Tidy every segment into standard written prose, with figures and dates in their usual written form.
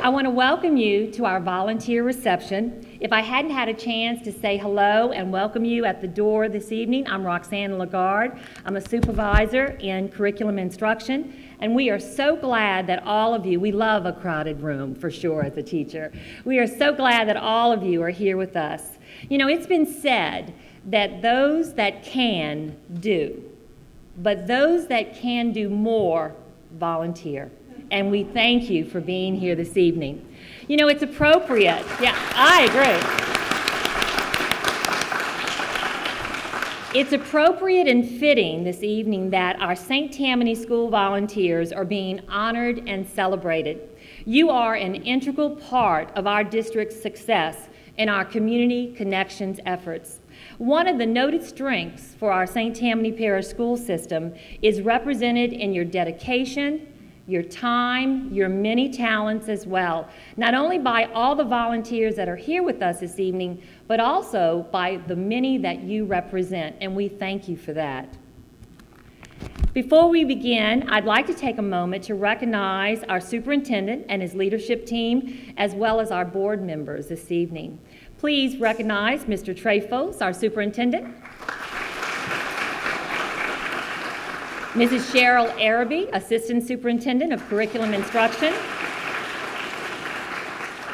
I want to welcome you to our volunteer reception. If I hadn't had a chance to say hello and welcome you at the door this evening, I'm Roxanne Lagarde. I'm a supervisor in curriculum instruction, and we are so glad that all of you, we love a crowded room for sure as a teacher. We are so glad that all of you are here with us. You know, it's been said that those that can do, but those that can do more volunteer. And we thank you for being here this evening. You know, it's appropriate. Yeah, I agree. It's appropriate and fitting this evening that our St. Tammany School volunteers are being honored and celebrated. You are an integral part of our district's success in our community connections efforts. One of the noted strengths for our St. Tammany Parish School System is represented in your dedication, your time, your many talents as well, not only by all the volunteers that are here with us this evening, but also by the many that you represent, and we thank you for that. Before we begin, I'd like to take a moment to recognize our superintendent and his leadership team, as well as our board members this evening. Please recognize Mr. Trey Folse, our superintendent. Mrs. Cheryl Araby, Assistant Superintendent of Curriculum Instruction.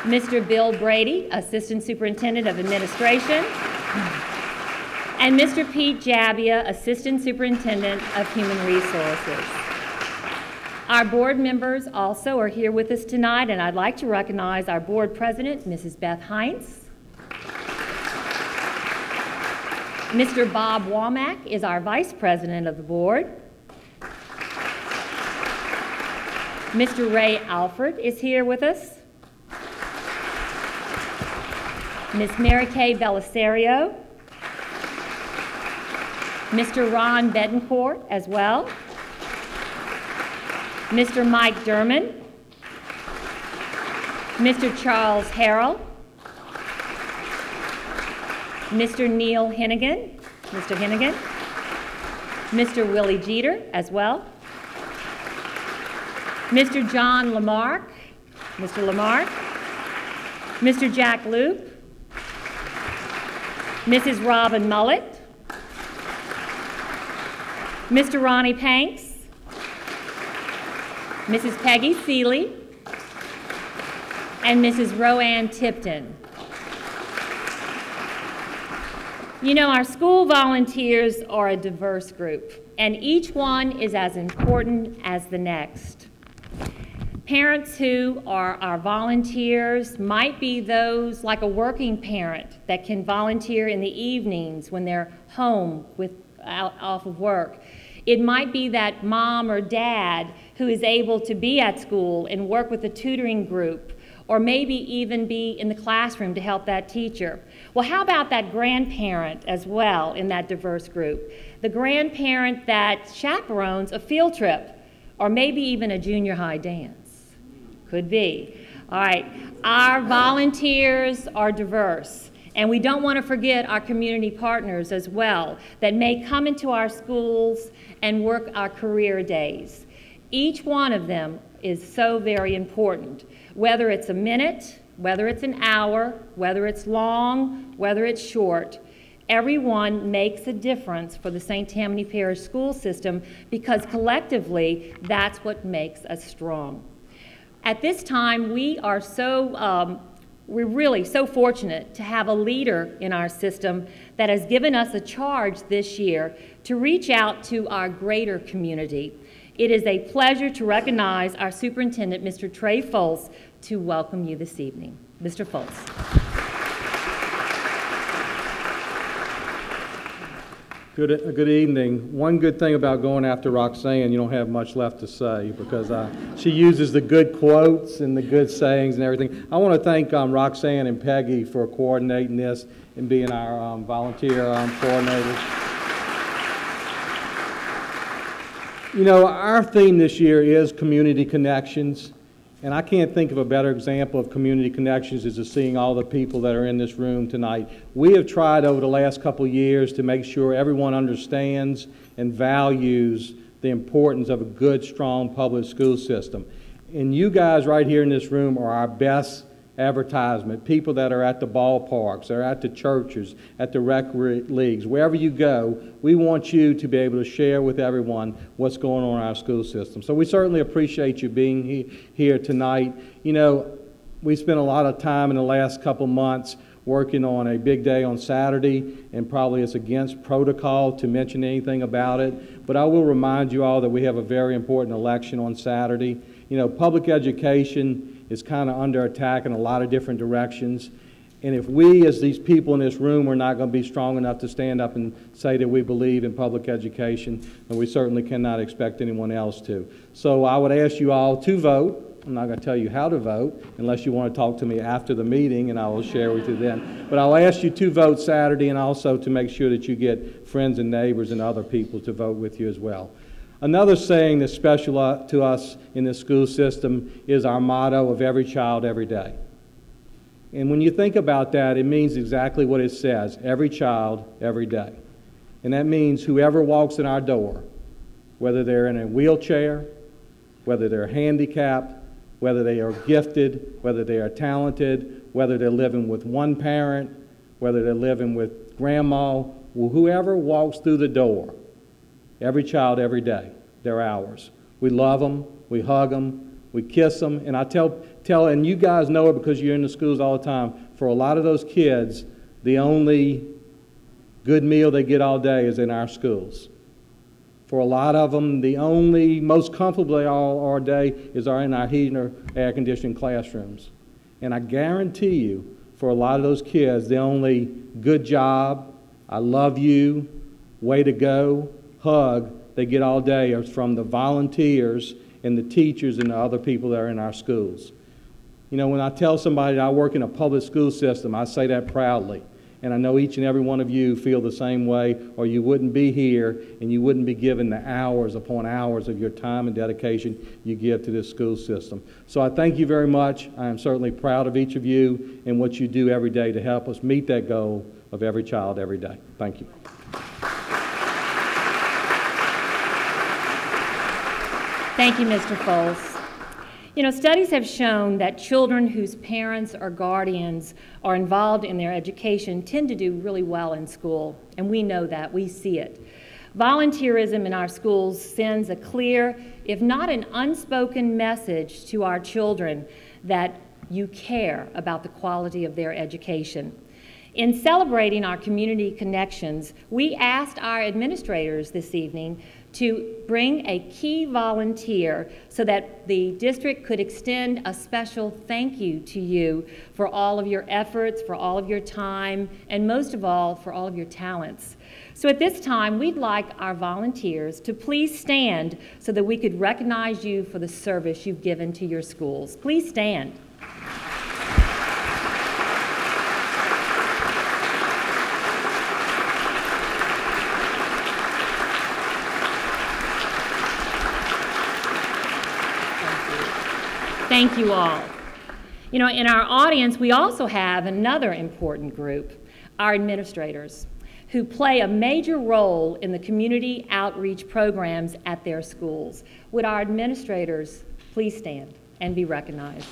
Mr. Bill Brady, Assistant Superintendent of Administration. And Mr. Pete Jabbia, Assistant Superintendent of Human Resources. Our board members also are here with us tonight, and I'd like to recognize our board president, Mrs. Beth Heinz. Mr. Bob Womack is our vice president of the board. Mr. Ray Alford is here with us. Ms. Mary Kay Belisario. Mr. Ron Bedencourt as well. Mr. Mike Derman. Mr. Charles Harrell. Mr. Neil Hennigan. Mr. Hennigan. Mr. Willie Jeter as well. Mr. John Lamarck, Mr. Lamarck, Mr. Jack Loop, Mrs. Robin Mullett, Mr. Ronnie Panks, Mrs. Peggy Seeley, and Mrs. Roanne Tipton. You know, our school volunteers are a diverse group, and each one is as important as the next. Parents who are our volunteers might be those like a working parent that can volunteer in the evenings when they're home off of work. It might be that mom or dad who is able to be at school and work with a tutoring group, or maybe even be in the classroom to help that teacher. Well, how about that grandparent as well in that diverse group? The grandparent that chaperones a field trip, or maybe even a junior high dance. Could be. All right, our volunteers are diverse, and we don't want to forget our community partners as well that may come into our schools and work our career days. Each one of them is so very important, whether it's a minute, whether it's an hour, whether it's long, whether it's short. Everyone makes a difference for the St. Tammany Parish School System because collectively, that's what makes us strong. At this time, we're really so fortunate to have a leader in our system that has given us a charge this year to reach out to our greater community. It is a pleasure to recognize our superintendent, Mr. Trey Folse, to welcome you this evening. Mr. Folse. Good evening. One good thing about going after Roxanne, you don't have much left to say because she uses the good quotes and the good sayings and everything. I want to thank Roxanne and Peggy for coordinating this and being our volunteer coordinators. You know, our theme this year is community connections. And I can't think of a better example of community connections as to seeing all the people that are in this room tonight. We have tried over the last couple of years to make sure everyone understands and values the importance of a good, strong public school system. And you guys right here in this room are our best advertisement. People that are at the ballparks, they're at the churches, at the rec leagues, wherever you go, we want you to be able to share with everyone what's going on in our school system. So we certainly appreciate you being here tonight. You know, we spent a lot of time in the last couple months working on a big day on Saturday, and probably it's against protocol to mention anything about it, but I will remind you all that we have a very important election on Saturday. You know, public education is kind of under attack in a lot of different directions, and if we as these people in this room are not going to be strong enough to stand up and say that we believe in public education, then we certainly cannot expect anyone else to. So I would ask you all to vote. I'm not going to tell you how to vote unless you want to talk to me after the meeting, and I will share with you then. But I'll ask you to vote Saturday, and also to make sure that you get friends and neighbors and other people to vote with you as well. Another saying that's special to us in the school system is our motto of every child, every day. And when you think about that, it means exactly what it says, every child, every day. And that means whoever walks in our door, whether they're in a wheelchair, whether they're handicapped, whether they are gifted, whether they are talented, whether they're living with one parent, whether they're living with grandma, well, whoever walks through the door, every child, every day, they're ours. We love them, we hug them, we kiss them, and I tell, and you guys know it because you're in the schools all the time, for a lot of those kids, the only good meal they get all day is in our schools. For a lot of them, the only most comfortable all day is in our heating or air conditioned classrooms. And I guarantee you, for a lot of those kids, the only good job, I love you, way to go, hug they get all day are from the volunteers and the teachers and the other people that are in our schools. You know, when I tell somebody that I work in a public school system, I say that proudly. And I know each and every one of you feel the same way, or you wouldn't be here and you wouldn't be given the hours upon hours of your time and dedication you give to this school system. So I thank you very much. I am certainly proud of each of you and what you do every day to help us meet that goal of every child every day. Thank you. Thank you, Mr. Foles. You know, studies have shown that children whose parents or guardians are involved in their education tend to do really well in school, and we know that, we see it. Volunteerism in our schools sends a clear, if not an unspoken message to our children that you care about the quality of their education. In celebrating our community connections, we asked our administrators this evening to bring a key volunteer so that the district could extend a special thank you to you for all of your efforts, for all of your time, and most of all, for all of your talents. So at this time, we'd like our volunteers to please stand so that we could recognize you for the service you've given to your schools. Please stand. Thank you all. You know, in our audience, we also have another important group, our administrators, who play a major role in the community outreach programs at their schools. Would our administrators please stand and be recognized?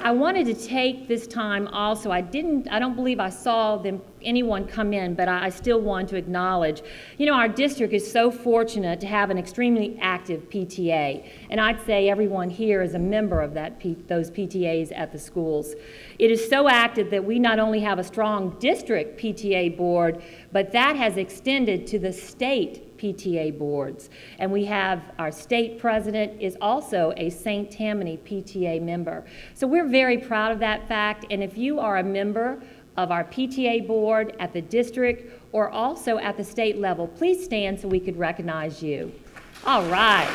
I wanted to take this time also, I don't believe I saw anyone come in, but I still want to acknowledge, you know, our district is so fortunate to have an extremely active PTA, and I'd say everyone here is a member of those PTAs at the schools. It is so active that we not only have a strong district PTA board, but that has extended to the state PTA boards. And we have our state president is also a St. Tammany PTA member. So we're very proud of that fact, and if you are a member of our PTA board at the district or also at the state level, please stand so we could recognize you. All right.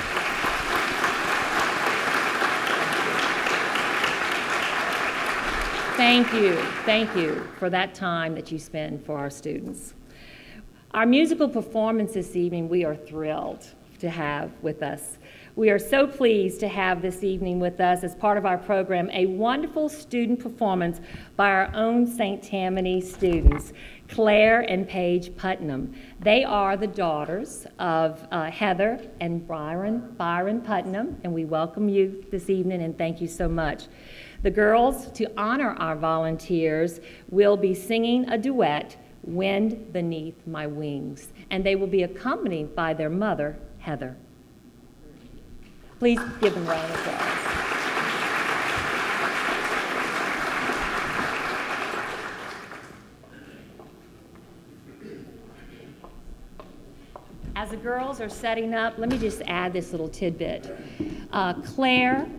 Thank you for that time that you spend for our students. Our musical performance this evening, we are thrilled to have with us. We are so pleased to have this evening with us as part of our program a wonderful student performance by our own St. Tammany students, Claire and Paige Putnam. They are the daughters of Heather and Byron Putnam, and we welcome you this evening and thank you so much. The girls, to honor our volunteers, will be singing a duet, Wind Beneath My Wings, and they will be accompanied by their mother, Heather. Please give them a round of applause. As the girls are setting up, let me just add this little tidbit. Claire,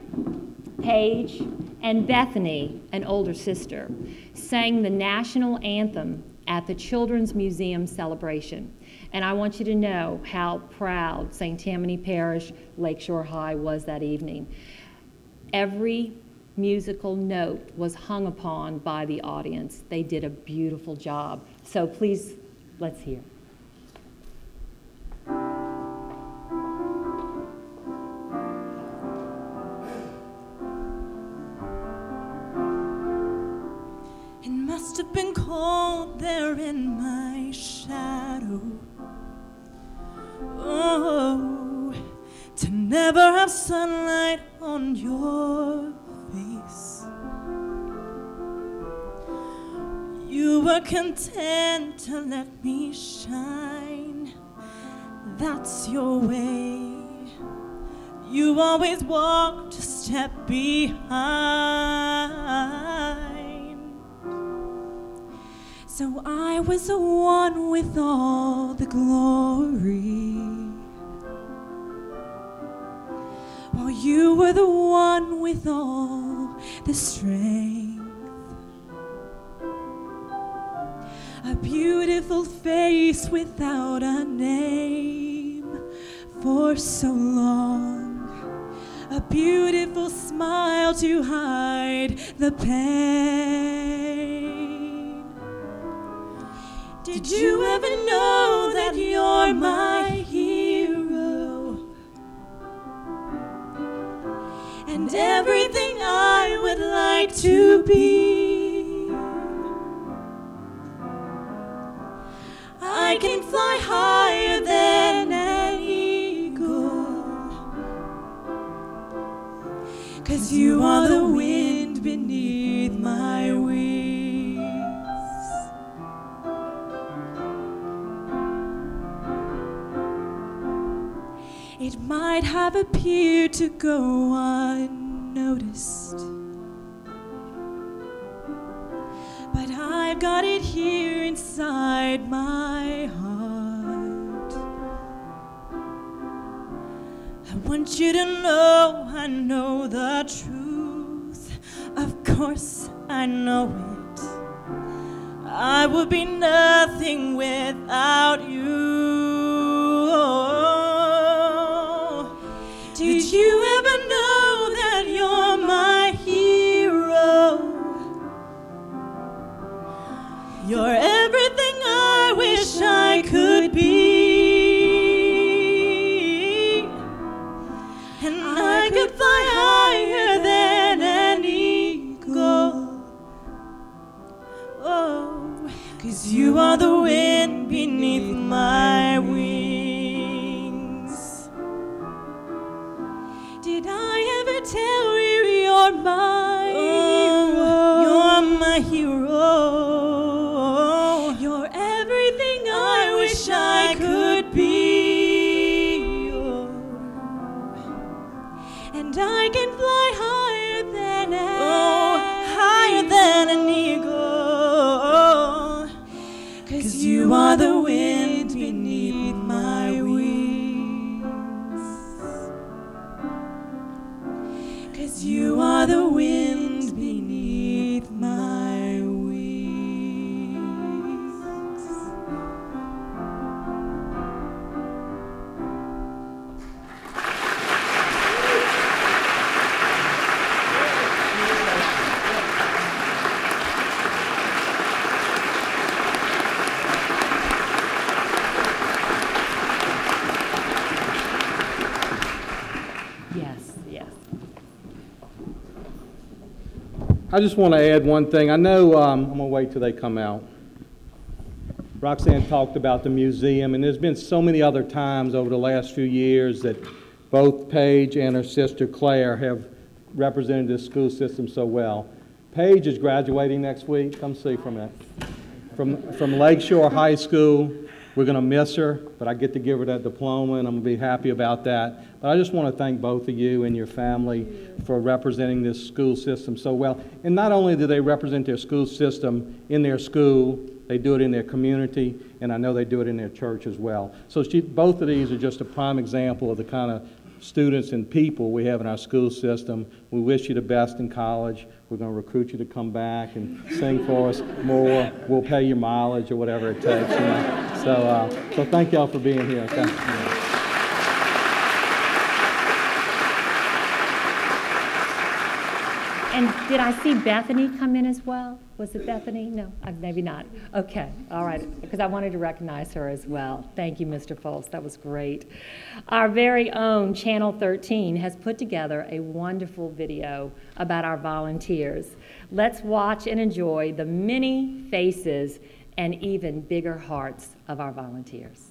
Paige, and Bethany, an older sister, sang the national anthem at the Children's Museum celebration. And I want you to know how proud St. Tammany Parish Lakeshore High was that evening. Every musical note was hung upon by the audience. They did a beautiful job. So please, let's hear. It must have been cold there in my shadow. Oh, to never have sunlight on your face. You were content to let me shine. That's your way. You always walked a step behind. So I was the one with all the glory, while you were the one with all the strength. A beautiful face without a name for so long. A beautiful smile to hide the pain. Did you ever know that you're my hero? And everything I would like to be. I can fly higher than an eagle, 'cause you are the wind beneath my wings. It might have appeared to go unnoticed, but I've got it here inside my heart. I want you to know I know the truth. Of course I know it. I would be nothing without you. Did you ever know that you're my hero? You're everything I wish I could be. And I could fly higher than an eagle. Oh, 'cause you are the wind beneath my wings. Did I ever tell you you're my hero? You're my hero. You're everything I wish I could be. Oh. And I can fly higher than an eagle. 'Cause you are the wind beneath my wings. 'Cause you are the wind beneath my wings. I just want to add one thing. I know, I'm going to wait till they come out. Roxanne talked about the museum, and there's been so many other times over the last few years that both Paige and her sister Claire have represented this school system so well. Paige is graduating next week. Come see from it. From Lakeshore High School. We're going to miss her, but I get to give her that diploma, and I'm going to be happy about that. But I just want to thank both of you and your family for representing this school system so well. And not only do they represent their school system in their school, they do it in their community, and I know they do it in their church as well. So both of these are just a prime example of the kind of students and people we have in our school system. We wish you the best in college. We're going to recruit you to come back and sing for us more. We'll pay your mileage or whatever it takes. You know? So thank y'all for being here. Thank you. And did I see Bethany come in as well? Was it Bethany? No, maybe not. Okay, all right, because I wanted to recognize her as well. Thank you, Mr. Foltz. That was great. Our very own Channel 13 has put together a wonderful video about our volunteers. Let's watch and enjoy the many faces and even bigger hearts of our volunteers.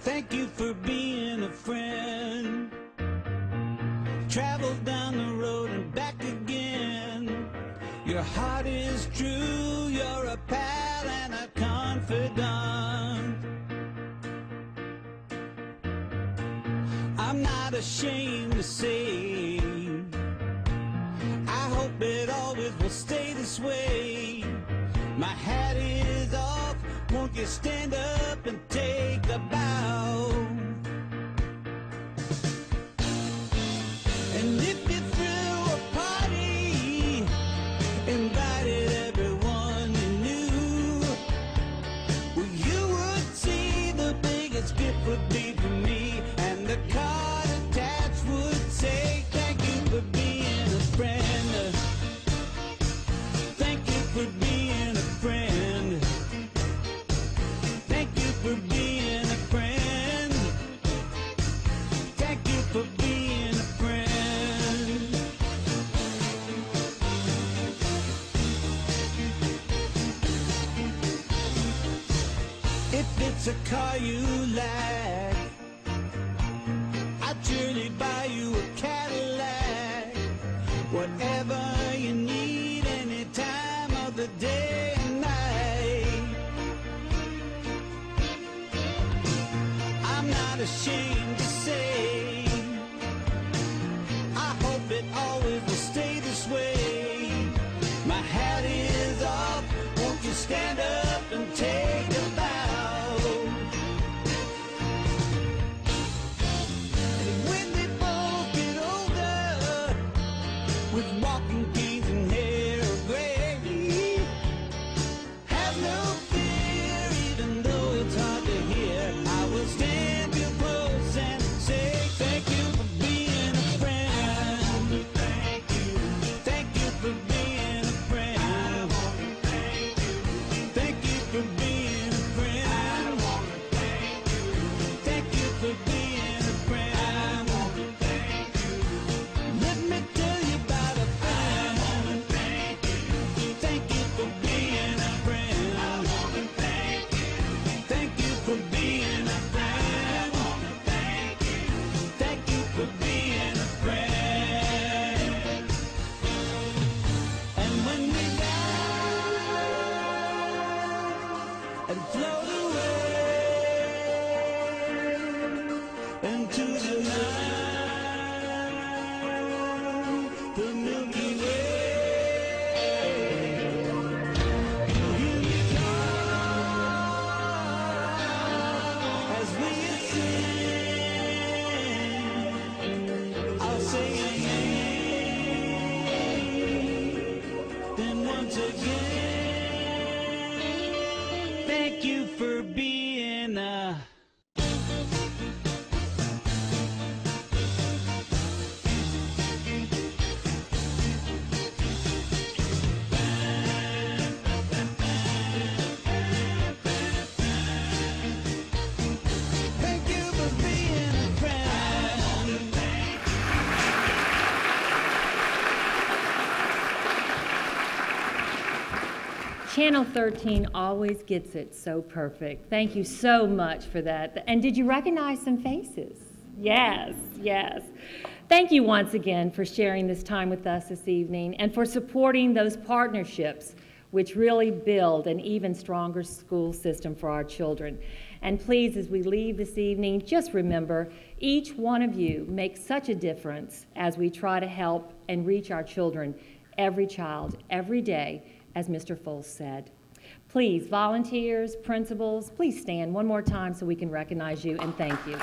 Thank you for being a friend. Travel down the road and back again. Your heart is true, you're a pal and a confidant. I'm not ashamed to say, I hope it always will stay this way. My hat is off, won't you stand up and take a bow? And if you threw a party, invited everyone you knew, well, you would see the biggest gift would be for me, and the card attached would say, thank you for being a friend. Thank you for being a friend. Thank you for being a friend. Thank you for being a friend. If it's a car you like, I'd surely buy you a Cadillac. Whatever you need, any time of the day and night. I'm not ashamed to say, I hope it always will stay this way. My hat is off, won't you stand up and take a bow? And when they both get older, with walking canes and hair of gray, have no fear, even though it's hard to hear, I will stand real close and say thank you for being a friend. Thank you for being a friend. Thank you for being a friend. Thank you for being a friend. Let me tell you about a friend. Thank you for being a friend. Thank you for being a friend. Thank you for being a friend. And when we die and float away into the night, the Milky Way, you'll hear me call as we ascend. I'll say your name, then once again, thank you for being a thank you for being a friend. Channel 13 always gets it so perfect. Thank you so much for that. And did you recognize some faces? Yes, yes. Thank you once again for sharing this time with us this evening and for supporting those partnerships which really build an even stronger school system for our children. And please, as we leave this evening, just remember, each one of you makes such a difference as we try to help and reach our children, every child, every day, as Mr. Foles said. Please, volunteers, principals, please stand one more time so we can recognize you, and thank you.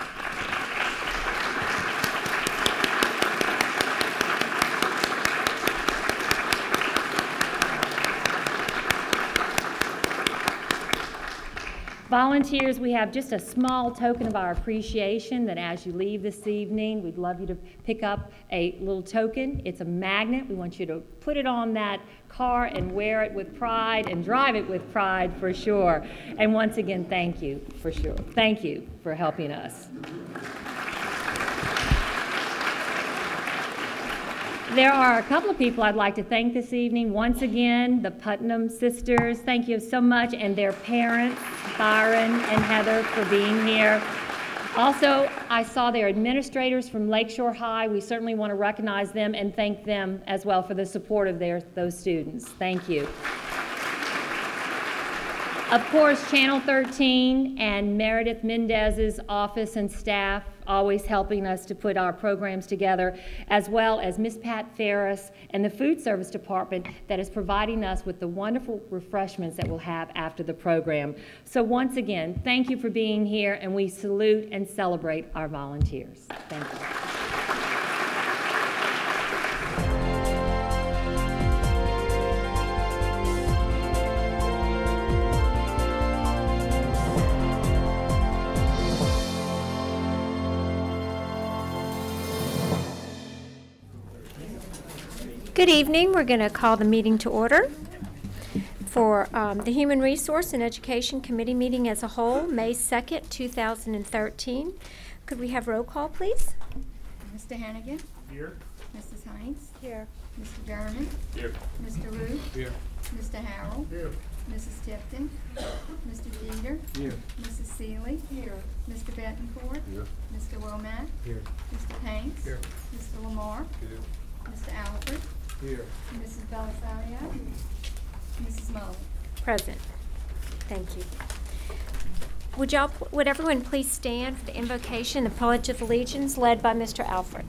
Volunteers, we have just a small token of our appreciation that as you leave this evening, we'd love you to pick up a little token. It's a magnet. We want you to put it on that car and wear it with pride and drive it with pride for sure. And once again, thank you for sure. Thank you for helping us. There are a couple of people I'd like to thank this evening. Once again, the Putnam sisters, thank you so much, and their parents, Byron and Heather, for being here. Also, I saw their administrators from Lakeshore High. We certainly want to recognize them and thank them as well for the support of those students. Thank you. Of course, Channel 13 and Meredith Mendez's office and staff always helping us to put our programs together, as well as Miss Pat Ferris and the food service department that is providing us with the wonderful refreshments that we'll have after the program. So once again, thank you for being here, and we salute and celebrate our volunteers. Thank you. Good evening. We're going to call the meeting to order for the Human Resource and Education Committee meeting as a whole, May 2nd, 2013. Could we have roll call, please? Mr. Hannigan? Here. Mrs. Hines? Here. Mr. German? Here. Mr. Root? Here. Mr. Harrell? Here. Mrs. Tipton? Mr. Jeter? Here. Mrs. Seeley? Here. Mr. Betancourt? Here. Mr. Womack? Here. Mr. Hanks? Here. Mr. Lamar? Here. Mr. Alford? Here. Mrs. Belisario? Mrs. Mullin? Present. Thank you. Would everyone please stand for the invocation, the Pledge of Allegiance, led by Mr. Alfred.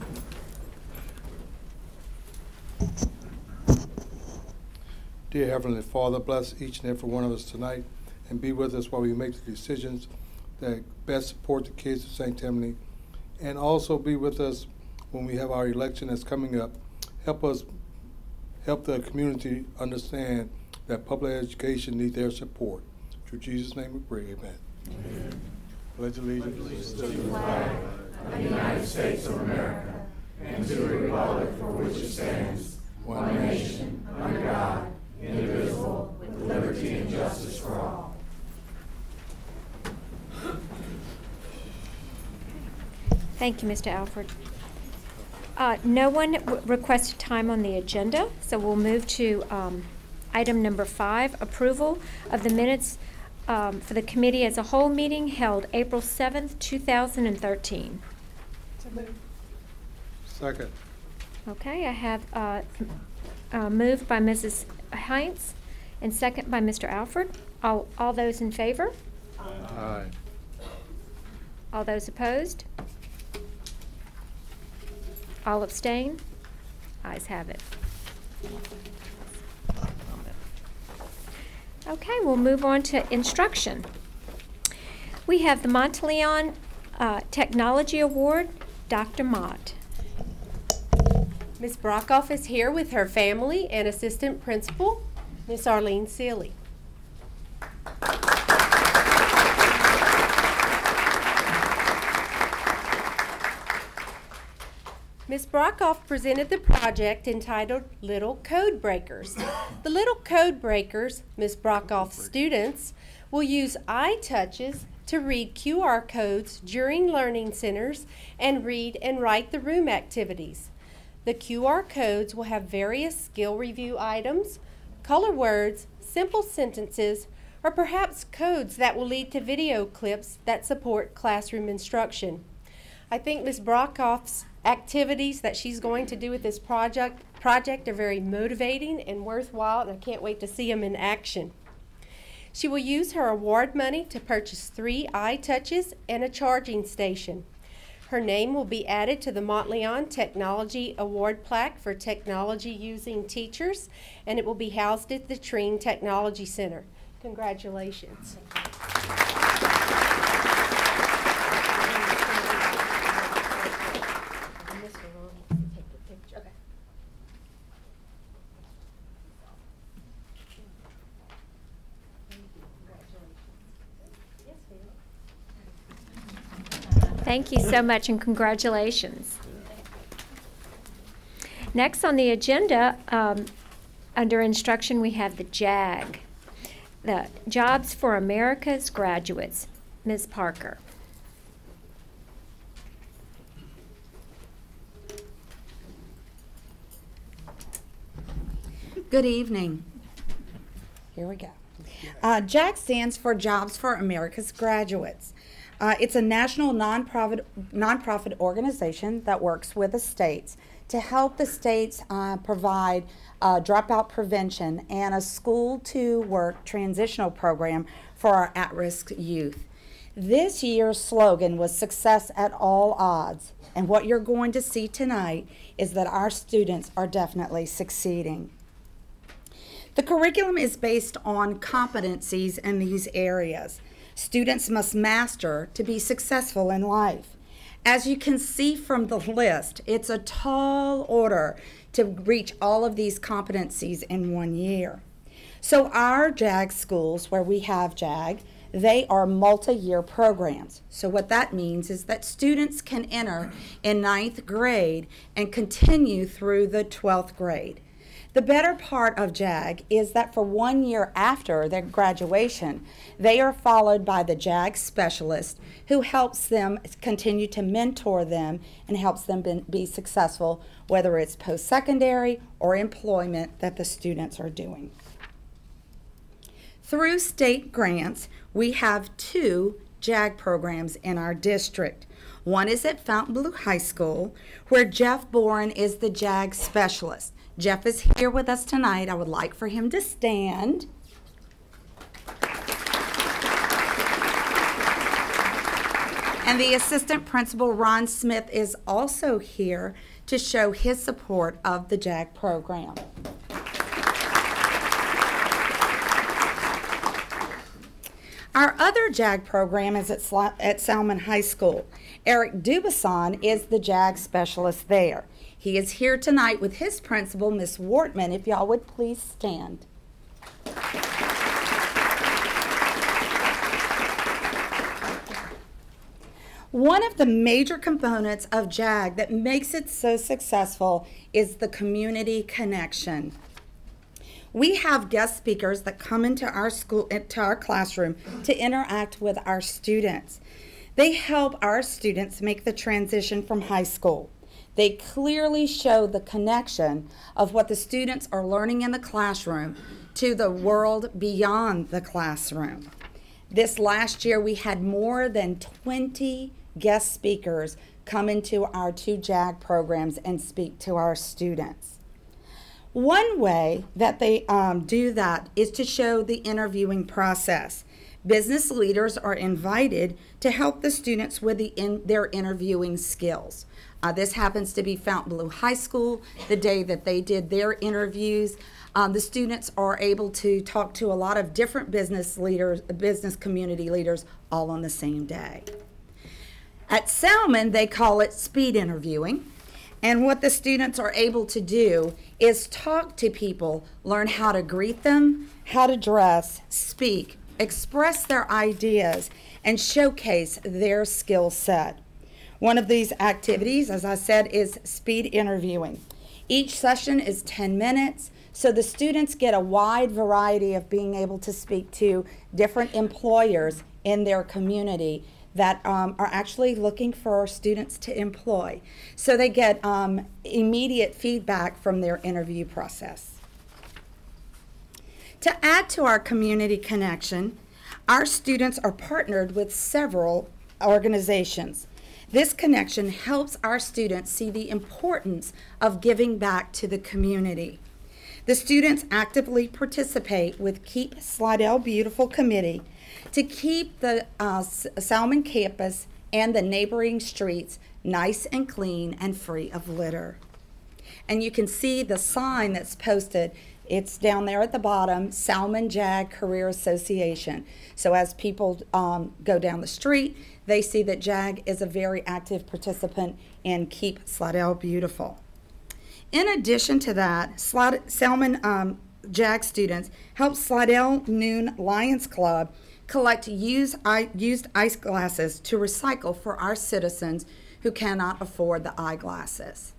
Dear Heavenly Father, bless each and every one of us tonight and be with us while we make the decisions that best support the kids of St. Tammany, and also be with us when we have our election that's coming up. Help the community understand that public education needs their support. Through Jesus' name we pray, amen. Amen. Pledge allegiance to the flag of the United States of America and to the republic for which it stands, one nation, under God, indivisible, with liberty and justice for all. Thank you, Mr. Alfred. No one requested time on the agenda, so we'll move to item number 5, approval of the minutes for the committee as a whole meeting held April 7th, 2013. Second. Okay, I have moved by Mrs. Hines and second by Mr. Alfred. All those in favor? Aye. All those opposed? All abstain? Ayes have it. Okay, we'll move on to instruction. We have the Monteleone Technology Award, Dr. Mott. Ms. Brockoff is here with her family and assistant principal, Ms. Arlene Seeley. Ms. Brockoff presented the project entitled Little Code Breakers. The Little Code Breakers, Ms. Brockoff's students, will use iTouches to read QR codes during learning centers and read and write the room activities. The QR codes will have various skill review items, color words, simple sentences, or perhaps codes that will lead to video clips that support classroom instruction. I think Ms. Brockoff's activities that she's going to do with this project are very motivating and worthwhile, and I can't wait to see them in action. She will use her award money to purchase 3 iTouches and a charging station. Her name will be added to the Montleon Technology Award plaque for technology using teachers, and it will be housed at the Treen Technology Center. Congratulations. Thank you so much and congratulations. Next on the agenda, under instruction, we have the JAG, the Jobs for America's Graduates. Ms. Parker. Good evening. Here we go. JAG stands for Jobs for America's Graduates. It's a national nonprofit organization that works with the states to help the states provide dropout prevention and a school-to-work transitional program for our at-risk youth. This year's slogan was "Success at All Odds," and what you're going to see tonight is that our students are definitely succeeding. The curriculum is based on competencies in these areas. Students must master to be successful in life. As you can see from the list, it's a tall order to reach all of these competencies in 1 year. So our JAG schools, where we have JAG, they are multi-year programs. So what that means is that students can enter in 9th grade and continue through the 12th grade. The better part of JAG is that for 1 year after their graduation, they are followed by the JAG specialist who helps them continue to mentor them and helps them be successful, whether it's post-secondary or employment that the students are doing. Through state grants, we have 2 JAG programs in our district. One is at Fontainebleau High School, where Jeff Boren is the JAG specialist. Jeff is here with us tonight. I would like for him to stand. And the assistant principal, Ron Smith, is also here to show his support of the JAG program. Our other JAG program is at Salmon High School. Eric Dubasson is the JAG specialist there. He is here tonight with his principal, Miss Wortman. If y'all would please stand. One of the major components of JAG that makes it so successful is the community connection. We have guest speakers that come into our school, into our classroom to interact with our students. They help our students make the transition from high school. They clearly show the connection of what the students are learning in the classroom to the world beyond the classroom. This last year, we had more than 20 guest speakers come into our 2 JAG programs and speak to our students. One way that they do that is to show the interviewing process. Business leaders are invited to help the students with their interviewing skills. This happens to be Fontainebleau High School. The day that they did their interviews, the students are able to talk to a lot of different business leaders, business community leaders, all on the same day. At Salmon, they call it speed interviewing. And what the students are able to do is talk to people, learn how to greet them, how to dress, speak, express their ideas, and showcase their skill set. One of these activities, as I said, is speed interviewing. Each session is 10 minutes, so the students get a wide variety of being able to speak to different employers in their community that are actually looking for students to employ. So they get immediate feedback from their interview process. To add to our community connection, our students are partnered with several organizations. This connection helps our students see the importance of giving back to the community. The students actively participate with Keep Slidell Beautiful Committee to keep the Salmon campus and the neighboring streets nice and clean and free of litter. And you can see the sign that's posted. It's down there at the bottom, Salmon JAG Career Association. So as people go down the street, they see that JAG is a very active participant in Keep Slidell Beautiful. In addition to that, Salmon JAG students help Slidell Noon Lions Club collect used ice glasses to recycle for our citizens who cannot afford the eyeglasses.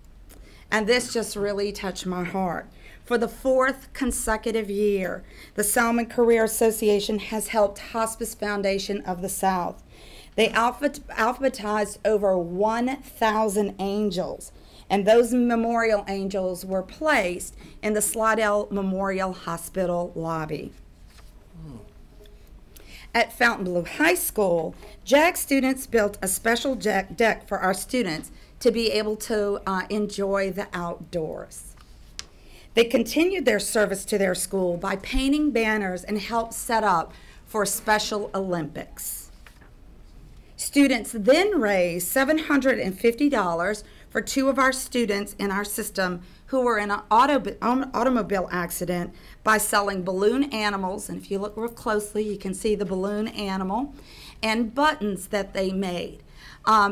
And this just really touched my heart. For the 4th consecutive year, the Salmon Career Association has helped Hospice Foundation of the South. They alphabetized over 1,000 angels, and those memorial angels were placed in the Slidell Memorial Hospital lobby. At Fontainebleau High School, JAG students built a special deck for our students to be able to enjoy the outdoors. They continued their service to their school by painting banners and helped set up for Special Olympics. Students then raised $750 for 2 of our students in our system who were in an automobile accident by selling balloon animals, and if you look real closely, you can see the balloon animal, and buttons that they made.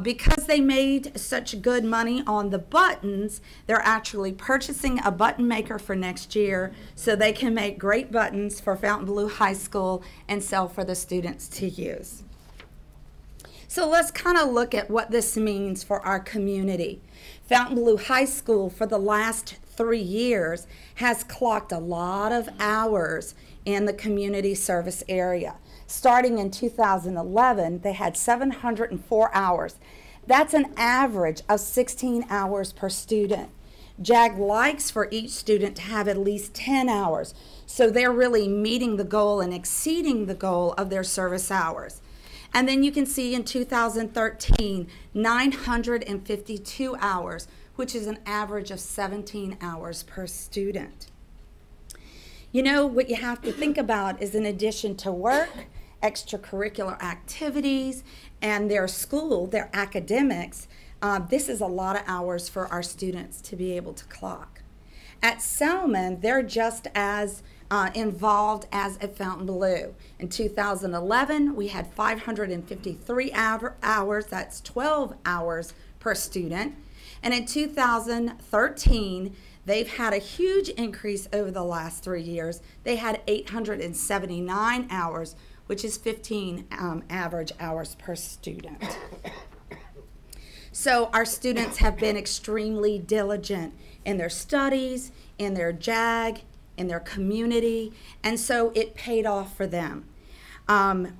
Because they made such good money on the buttons, they're actually purchasing a button maker for next year so they can make great buttons for Fontainebleau High School and sell for the students to use. So let's kind of look at what this means for our community. Fontainebleau High School for the last 3 years has clocked a lot of hours in the community service area. Starting in 2011, they had 704 hours. That's an average of 16 hours per student. JAG likes for each student to have at least 10 hours, so they're really meeting the goal and exceeding the goal of their service hours. And then you can see in 2013, 952 hours, which is an average of 17 hours per student. You know, what you have to think about is, in addition to work, extracurricular activities, and their school, their academics, this is a lot of hours for our students to be able to clock. At Salmon, they're just as involved as at Fontainebleau. In 2011, we had 553 hours, that's 12 hours per student. And in 2013, they've had a huge increase over the last 3 years. They had 879 hours, which is 15 average hours per student. So our students have been extremely diligent in their studies, in their JAG, in their community, and so it paid off for them.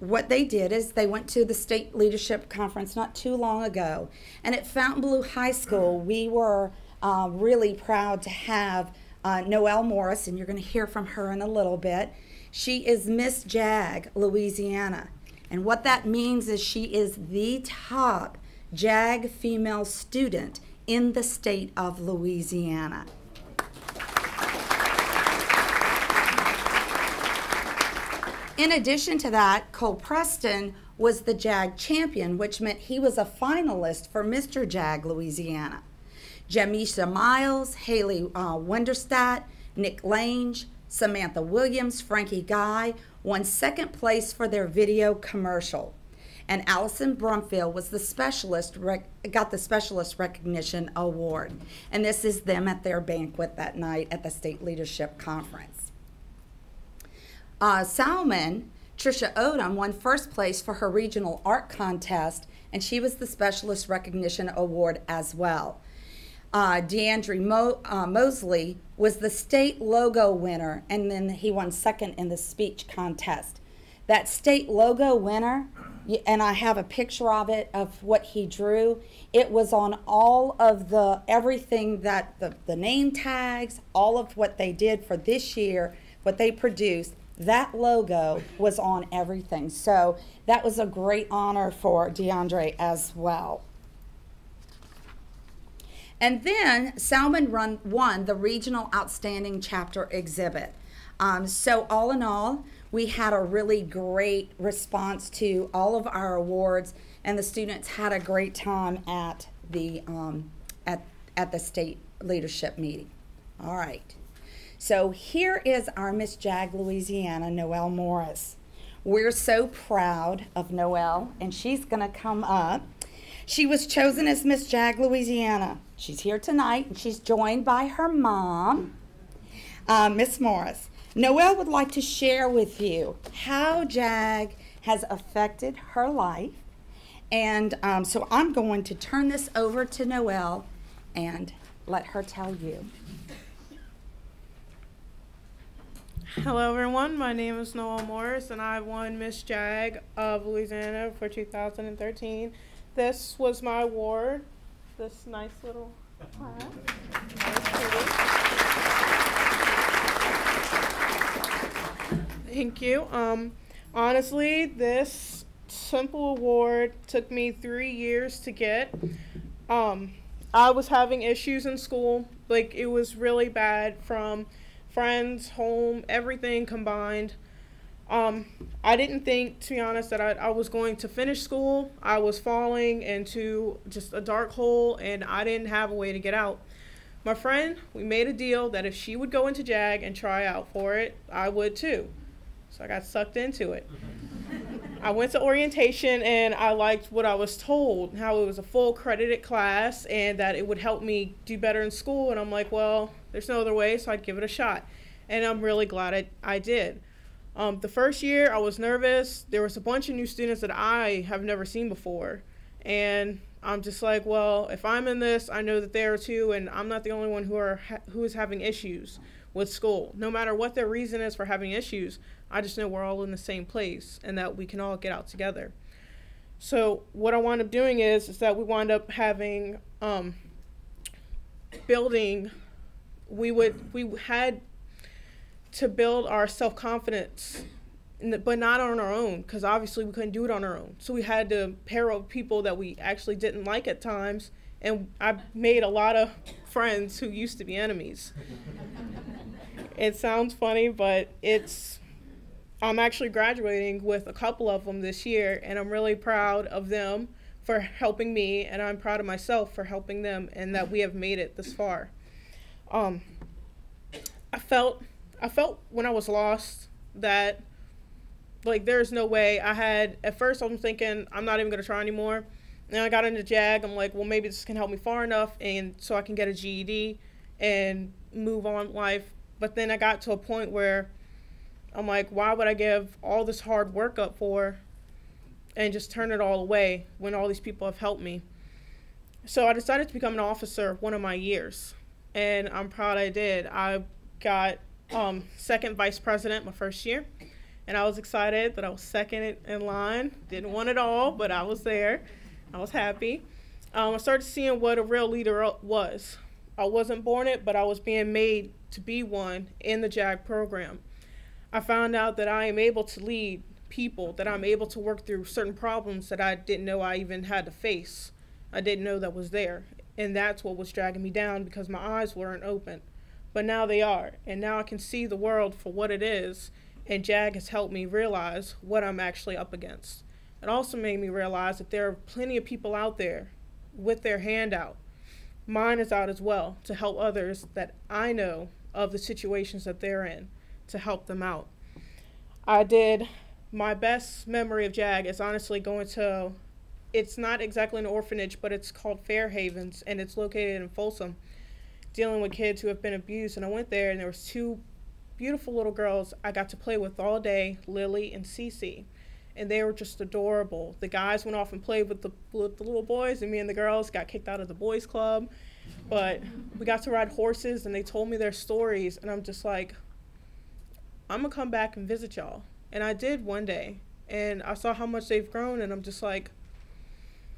What they did is they went to the state leadership conference not too long ago, and at Fontainebleau High School we were really proud to have Noelle Morris, and you're going to hear from her in a little bit. She is Miss JAG Louisiana, and what that means is she is the top JAG female student in the state of Louisiana. In addition to that, Cole Preston was the JAG champion, which meant he was a finalist for Mr. JAG Louisiana. Jamisha Miles, Haley Wenderstadt, Nick Lange, Samantha Williams, Frankie Guy won second place for their video commercial. And Allison Brumfield was the specialist, got the Specialist Recognition Award. And this is them at their banquet that night at the State Leadership Conference. Salmon, Trisha Odom won first place for her regional art contest, and she was the Specialist Recognition Award as well. DeAndre Mosley was the state logo winner, and then he won second in the speech contest. That state logo winner, and I have a picture of it, of what he drew. It was on all of everything that the name tags, all of what they did for this year, what they produced. that logo was on everything. So that was a great honor for DeAndre as well. And then Salmon won the Regional Outstanding Chapter Exhibit. So all in all, we had a really great response to all of our awards, and the students had a great time at the state leadership meeting. All right. So here is our Miss JAG Louisiana, Noelle Morris. We're so proud of Noelle, and she's going to come up. She was chosen as Miss JAG Louisiana. She's here tonight, and she's joined by her mom, Miss Morris. Noelle would like to share with you how JAG has affected her life. And so I'm going to turn this over to Noelle and let her tell you. Hello everyone, my name is Noelle Morris and I won Miss JAG of Louisiana for 2013. This was my award, this nice little plaque. Thank you. Honestly, this simple award took me 3 years to get. I was having issues in school, like it was really bad from friends, home, everything combined. I didn't think, to be honest, that I was going to finish school. I was falling into just a dark hole and I didn't have a way to get out. My friend, we made a deal that if she would go into JAG and try out for it, I would too. So I got sucked into it. I went to orientation and I liked what I was told, how it was a full credited class and that it would help me do better in school. And I'm like, well, there's no other way, so I'd give it a shot. And I'm really glad I did. The first year I was nervous. There was a bunch of new students that I have never seen before. And I'm just like, well, if I'm in this, I know that they are too, and I'm not the only one who is having issues with school. No matter what their reason is for having issues, I just know we're all in the same place and that we can all get out together. So what I wound up doing is that we wound up having we had to build our self-confidence, but not on our own, because obviously we couldn't do it on our own. So we had to pair up people that we actually didn't like at times, and I made a lot of friends who used to be enemies. It sounds funny, but I'm actually graduating with a couple of them this year, and I'm really proud of them for helping me, and I'm proud of myself for helping them, and that we have made it this far. I felt when I was lost that, like, there's no way. At first I was thinking, I'm not even gonna try anymore. And I got into JAG, I'm like, well, maybe this can help me far enough and so I can get a GED and move on in life. But then I got to a point where I'm like, why would I give all this hard work up for and just turn it all away when all these people have helped me? So I decided to become an officer one of my years, and I'm proud I did. I got second vice president my first year, and I was excited that I was second in line. Didn't want it all, but I was there. I was happy. I started seeing what a real leader was. I wasn't born it, but I was being made to be one in the JAG program. I found out that I am able to lead people, that I'm able to work through certain problems that I didn't know I even had to face. I didn't know that was there. And that's what was dragging me down, because my eyes weren't open. But now they are, and now I can see the world for what it is, and JAG has helped me realize what I'm actually up against. It also made me realize that there are plenty of people out there with their hand out. Mine is out as well, to help others that I know of the situations that they're in, to help them out. My best memory of JAG is honestly going to, it's not exactly an orphanage, but it's called Fair Havens, and it's located in Folsom, dealing with kids who have been abused. And I went there, and there was two beautiful little girls I got to play with all day, Lily and Cece, and they were just adorable. The guys went off and played with the little boys, and me and the girls got kicked out of the boys club. But we got to ride horses, and they told me their stories, and I'm just like, I'm gonna come back and visit y'all. And I did one day, and I saw how much they've grown, and I'm just like,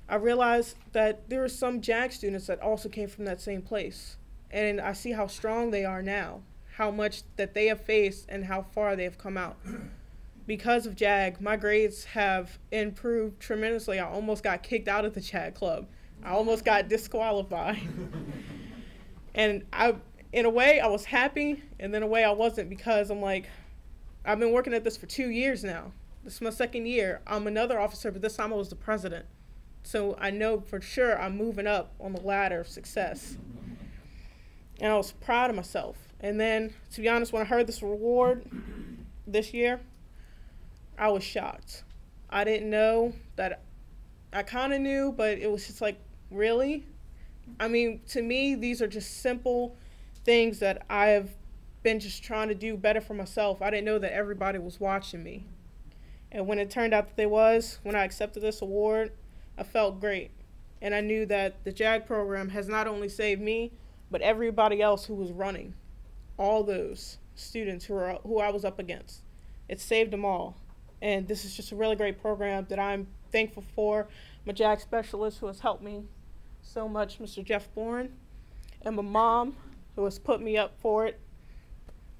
I realized that there were some JAG students that also came from that same place. And I see how strong they are now, how much that they have faced and how far they have come out. Because of JAG, my grades have improved tremendously. I almost got kicked out of the JAG club. I almost got disqualified. And in a way, I was happy, and then in a way I wasn't, because I'm like, I've been working at this for 2 years now. This is my second year. I'm another officer, but this time I was the president. So I know for sure I'm moving up on the ladder of success. And I was proud of myself. And then, to be honest, when I heard this reward this year, I was shocked. I didn't know that. I kind of knew, but it was just like, really? I mean, to me, these are just simple things that I have been just trying to do better for myself. I didn't know that everybody was watching me. And when it turned out that they was, when I accepted this award, I felt great. And I knew that the JAG program has not only saved me, but everybody else who was running, all those students who I was up against. It saved them all. And this is just a really great program that I'm thankful for. My JAG specialist who has helped me so much, Mr. Jeff Bourne, and my mom who has put me up for it.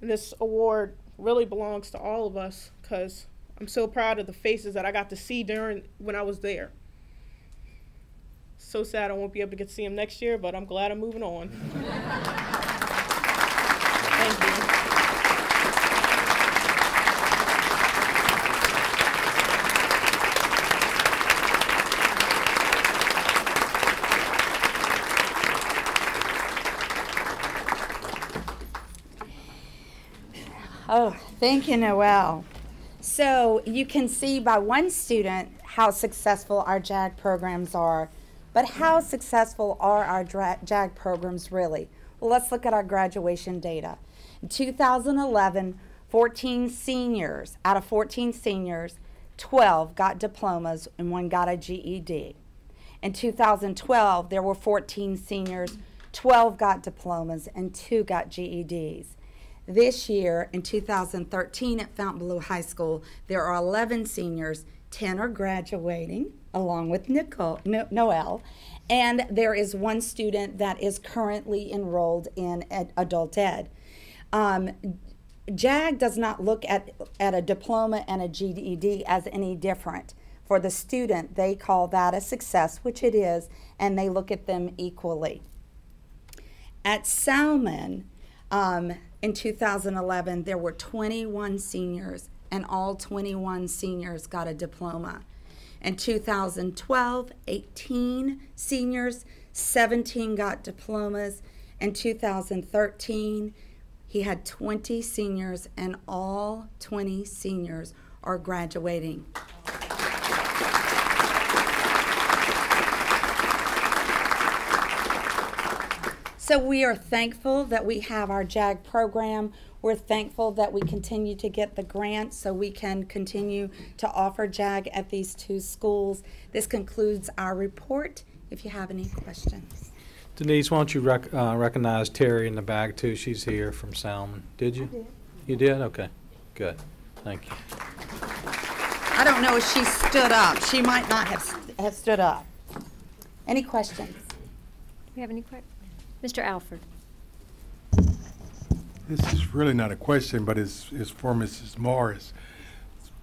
And this award really belongs to all of us, because I'm so proud of the faces that I got to see when I was there. So sad I won't be able to get to see them next year, but I'm glad I'm moving on. Thank you. Oh, thank you, Noelle. So you can see by one student how successful our JAG programs are, but how successful are our JAG programs really? Well, let's look at our graduation data. In 2011, 14 seniors, out of 14 seniors, 12 got diplomas and 1 got a GED. In 2012, there were 14 seniors, 12 got diplomas and 2 got GEDs. This year, in 2013, at Fontainebleau High School, there are 11 seniors, 10 are graduating, along with Noelle, and there is 1 student that is currently enrolled in adult ed. JAG does not look at a diploma and a GED as any different. For the student, they call that a success, which it is, and they look at them equally. At Salmon, in 2011, there were 21 seniors, and all 21 seniors got a diploma. In 2012, 18 seniors, 17 got diplomas. In 2013, he had 20 seniors, and all 20 seniors are graduating. So we are thankful that we have our JAG program. We're thankful that we continue to get the grant so we can continue to offer JAG at these 2 schools. This concludes our report. If you have any questions. Denise, why don't you recognize Terry in the back too? She's here from Salmon. Did you? I did. You did? Okay. Good. Thank you. I don't know if she stood up. She might not have stood up. Any questions? Do you have any questions? Mr. Alford. This is really not a question, but it's for Mrs. Morris.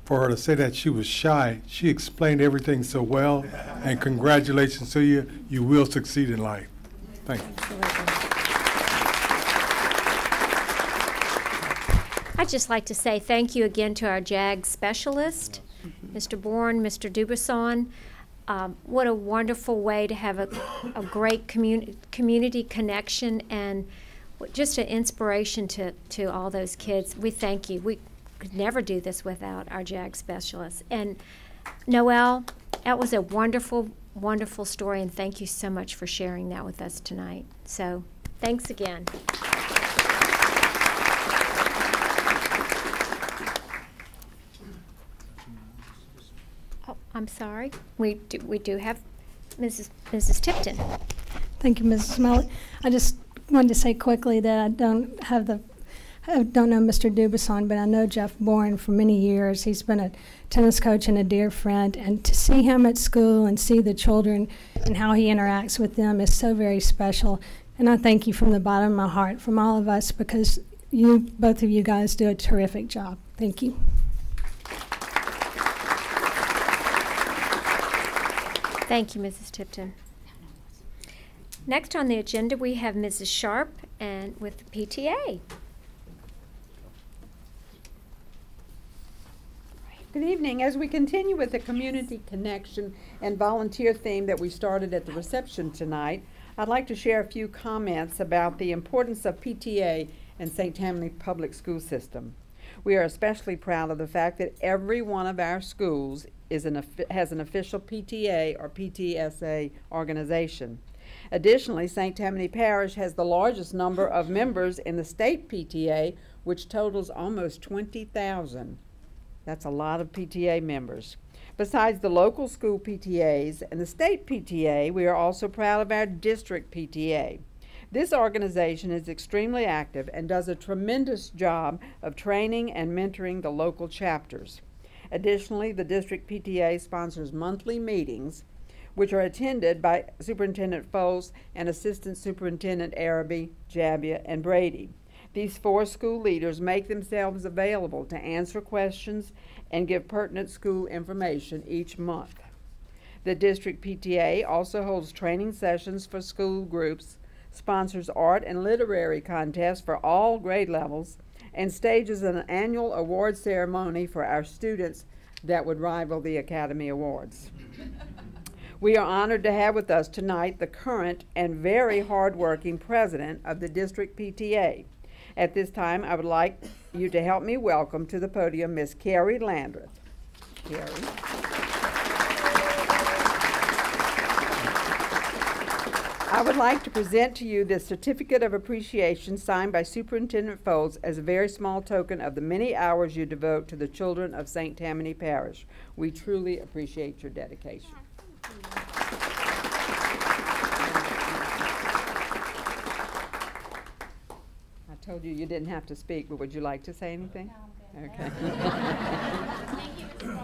For her to say that she was shy, she explained everything so well, and congratulations to you. You will succeed in life. Thank you. I'd just like to say thank you again to our JAG specialist, Mr. Bourne, Mr. Dubuisson. What a wonderful way to have a great community connection, and just an inspiration to all those kids. We thank you. We could never do this without our JAG specialists. And Noelle, that was a wonderful, wonderful story, and thank you so much for sharing that with us tonight. So thanks again. Oh, I'm sorry. We do have Mrs. Tipton. Thank you, Mrs. Smalley. I just wanted to say quickly that I don't know Mr. Dubuisson, but I know Jeff Bourne for many years. He's been a tennis coach and a dear friend, and to see him at school and see the children and how he interacts with them is so very special. And I thank you from the bottom of my heart, from all of us, because both of you guys do a terrific job. Thank you. Thank you, Mrs. Tipton. Next on the agenda, we have Mrs. Sharp and with the PTA. Good evening. As we continue with the community connection and volunteer theme that we started at the reception tonight, I'd like to share a few comments about the importance of PTA in St. Tammany Public School System. We are especially proud of the fact that every one of our schools has an official PTA or PTSA organization. Additionally, St. Tammany Parish has the largest number of members in the state PTA, which totals almost 20,000. That's a lot of PTA members. Besides the local school PTAs and the state PTA, we are also proud of our district PTA. This organization is extremely active and does a tremendous job of training and mentoring the local chapters. Additionally, the district PTA sponsors monthly meetings, which are attended by Superintendent Foles and Assistant Superintendent Araby, Jabia, and Brady. These 4 school leaders make themselves available to answer questions and give pertinent school information each month. The district PTA also holds training sessions for school groups, sponsors art and literary contests for all grade levels, and stages an annual award ceremony for our students that would rival the Academy Awards. We are honored to have with us tonight the current and very hardworking president of the district PTA. At this time, I would like you to help me welcome to the podium Miss Carrie Landreth. Carrie. I would like to present to you this certificate of appreciation signed by Superintendent Foles as a very small token of the many hours you devote to the children of St. Tammany Parish. We truly appreciate your dedication. I told you didn't have to speak, but would you like to say anything? Okay.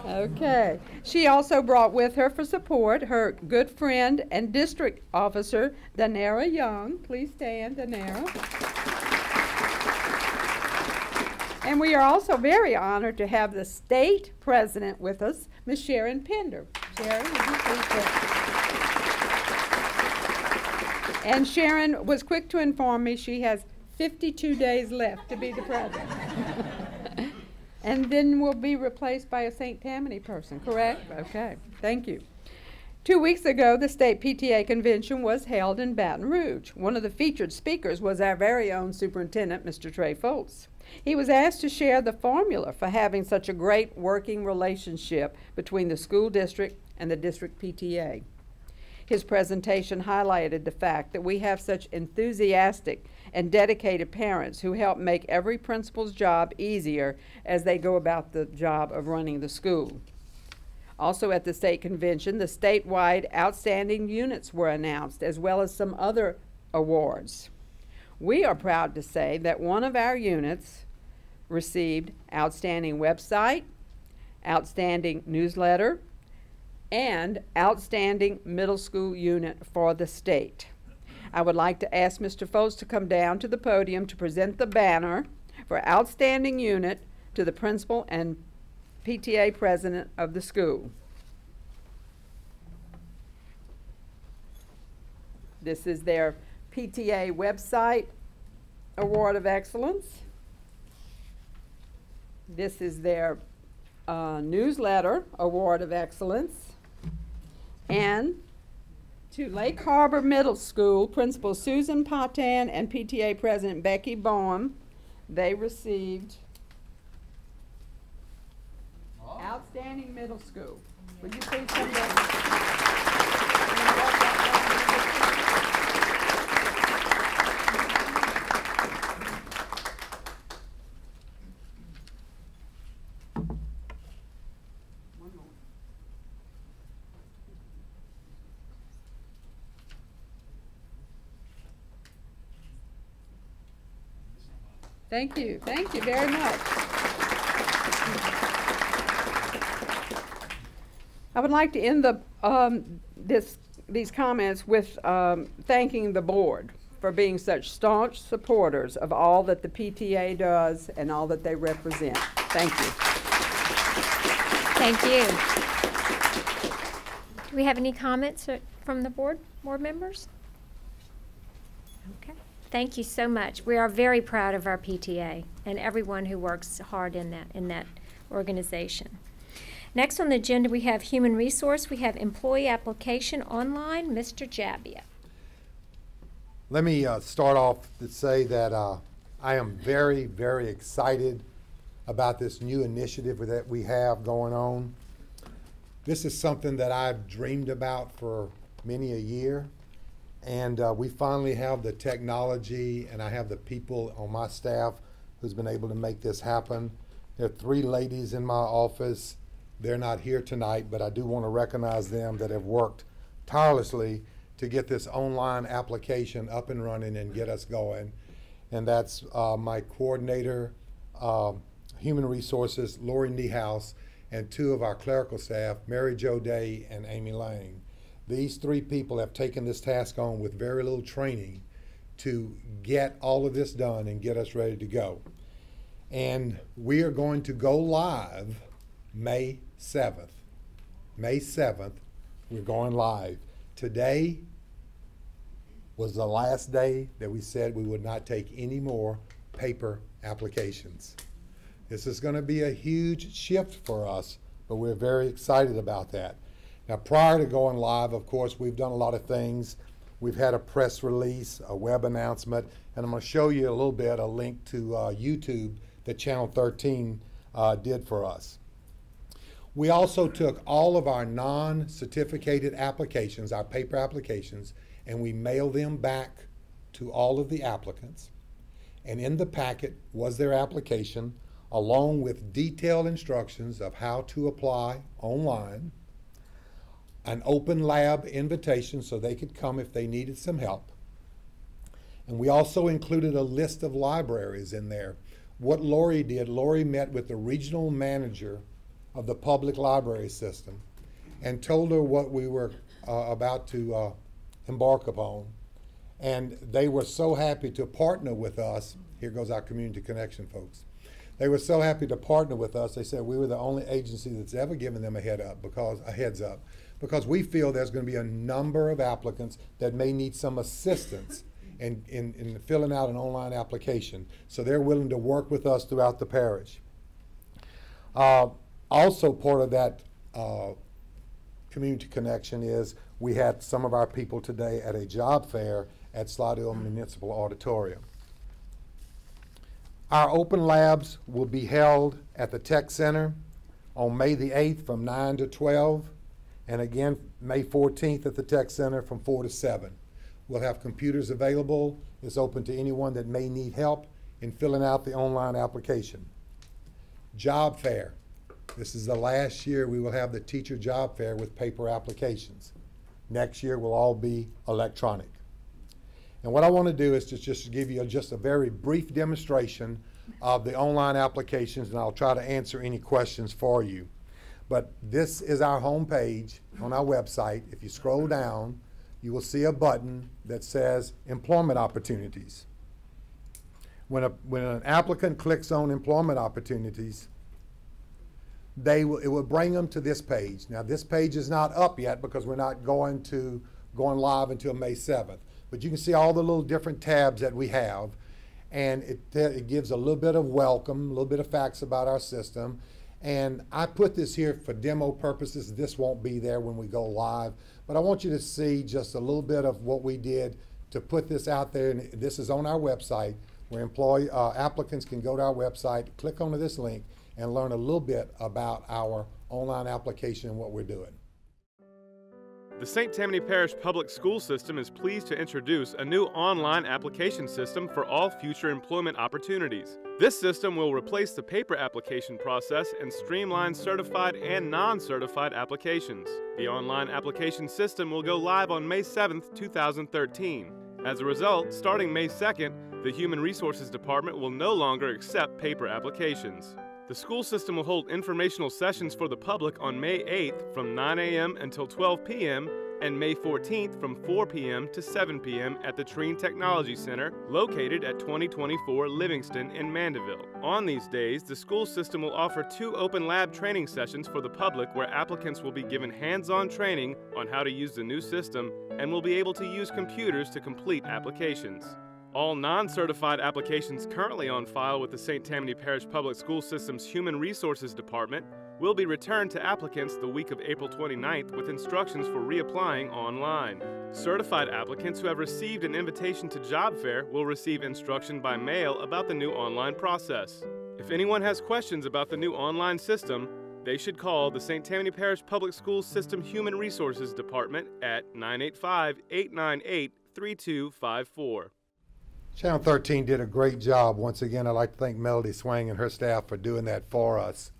Okay. She also brought with her for support her good friend and district officer, Danara Young. Please stand, Danara. And we are also very honored to have the state president with us, Ms. Sharon Pender. Sharon, would you please stand? And Sharon was quick to inform me she has 52 days left to be the president. And then will be replaced by a St. Tammany person, correct? Okay, thank you. 2 weeks ago, the state PTA convention was held in Baton Rouge. One of the featured speakers was our very own superintendent, Mr. Trey Foltz. He was asked to share the formula for having such a great working relationship between the school district and the district PTA. His presentation highlighted the fact that we have such enthusiastic and dedicated parents who help make every principal's job easier as they go about the job of running the school. Also at the state convention, the statewide outstanding units were announced, as well as some other awards. We are proud to say that one of our units received outstanding website, outstanding newsletter, and outstanding middle school unit for the state. I would like to ask Mr. Foltz to come down to the podium to present the banner for outstanding unit to the principal and PTA president of the school. This is their PTA website award of excellence. This is their newsletter award of excellence. And to Lake Harbor Middle School, Principal Susan Potan and PTA President Becky Boehm, they received Outstanding Middle School. Would you please come down? Thank you very much. I would like to end these comments with thanking the board for being such staunch supporters of all that the PTA does and all that they represent. Thank you. Thank you. Do we have any comments from the board members? Okay. Thank you so much. We are very proud of our PTA and everyone who works hard in that organization. Next on the agenda, we have Human Resource. We have Employee Application Online. Mr. Jabbia. Let me start off to say that I am very, very excited about this new initiative that we have going on. This is something that I've dreamed about for many a year, and we finally have the technology, and I have the people on my staff who's been able to make this happen. There are 3 ladies in my office. They're not here tonight, but I do want to recognize them that have worked tirelessly to get this online application up and running and get us going. And that's my coordinator, Human Resources, Lori Niehaus, and 2 of our clerical staff, Mary Jo Day and Amy Lang. These 3 people have taken this task on with very little training to get all of this done and get us ready to go. And we are going to go live May 7th. May 7th, we're going live. Today was the last day that we said we would not take any more paper applications. This is going to be a huge shift for us, but we're very excited about that. Now, prior to going live, of course, we've done a lot of things. We've had a press release, a web announcement, and I'm going to show you a little bit, a link to YouTube that Channel 13 did for us. We also took all of our non-certificated applications, our paper applications, and we mailed them back to all of the applicants. And in the packet was their application, along with detailed instructions of how to apply online, an open lab invitation so they could come if they needed some help. And we also included a list of libraries in there. What Lori did, Lori met with the regional manager of the public library system and told her what we were about to embark upon. And they were so happy to partner with us. Here goes our community connection folks. They were so happy to partner with us. They said we were the only agency that's ever given them a heads up because we feel there's going to be a number of applicants that may need some assistance in filling out an online application. So they're willing to work with us throughout the parish. Also part of that community connection is we had some of our people today at a job fair at Slidell Municipal Auditorium. Our open labs will be held at the Tech Center on May the 8th from 9 to 12, and again May 14th at the Tech Center from 4 to 7. We'll have computers available. It's open to anyone that may need help in filling out the online application. Job fair. This is the last year we will have the teacher job fair with paper applications. Next year will all be electronic. And what I want to do is to just give you just a very brief demonstration of the online applications, and I'll try to answer any questions for you. But this is our home page on our website. If you scroll down, you will see a button that says Employment Opportunities. When an applicant clicks on Employment Opportunities, it will bring them to this page. Now, this page is not up yet because we're not going live until May 7th. But you can see all the little different tabs that we have, and it gives a little bit of welcome, a little bit of facts about our system. And I put this here for demo purposes. This won't be there when we go live, but I want you to see just a little bit of what we did to put this out there. And this is on our website, where applicants can go to our website, click onto this link, and learn a little bit about our online application and what we're doing. The St. Tammany Parish Public School System is pleased to introduce a new online application system for all future employment opportunities. This system will replace the paper application process and streamline certified and non-certified applications. The online application system will go live on May 7th, 2013. As a result, starting May 2nd, the Human Resources Department will no longer accept paper applications. The school system will hold informational sessions for the public on May 8th from 9 a.m. until 12 p.m. and May 14th from 4 p.m. to 7 p.m. at the Treen Technology Center, located at 2024 Livingston in Mandeville. On these days, the school system will offer 2 open lab training sessions for the public where applicants will be given hands-on training on how to use the new system and will be able to use computers to complete applications. All non-certified applications currently on file with the St. Tammany Parish Public School System's Human Resources Department will be returned to applicants the week of April 29th with instructions for reapplying online. Certified applicants who have received an invitation to job fair will receive instruction by mail about the new online process. If anyone has questions about the new online system, they should call the St. Tammany Parish Public School System Human Resources Department at 985-898-3254. Channel 13 did a great job. Once again, I'd like to thank Melody Swang and her staff for doing that for us.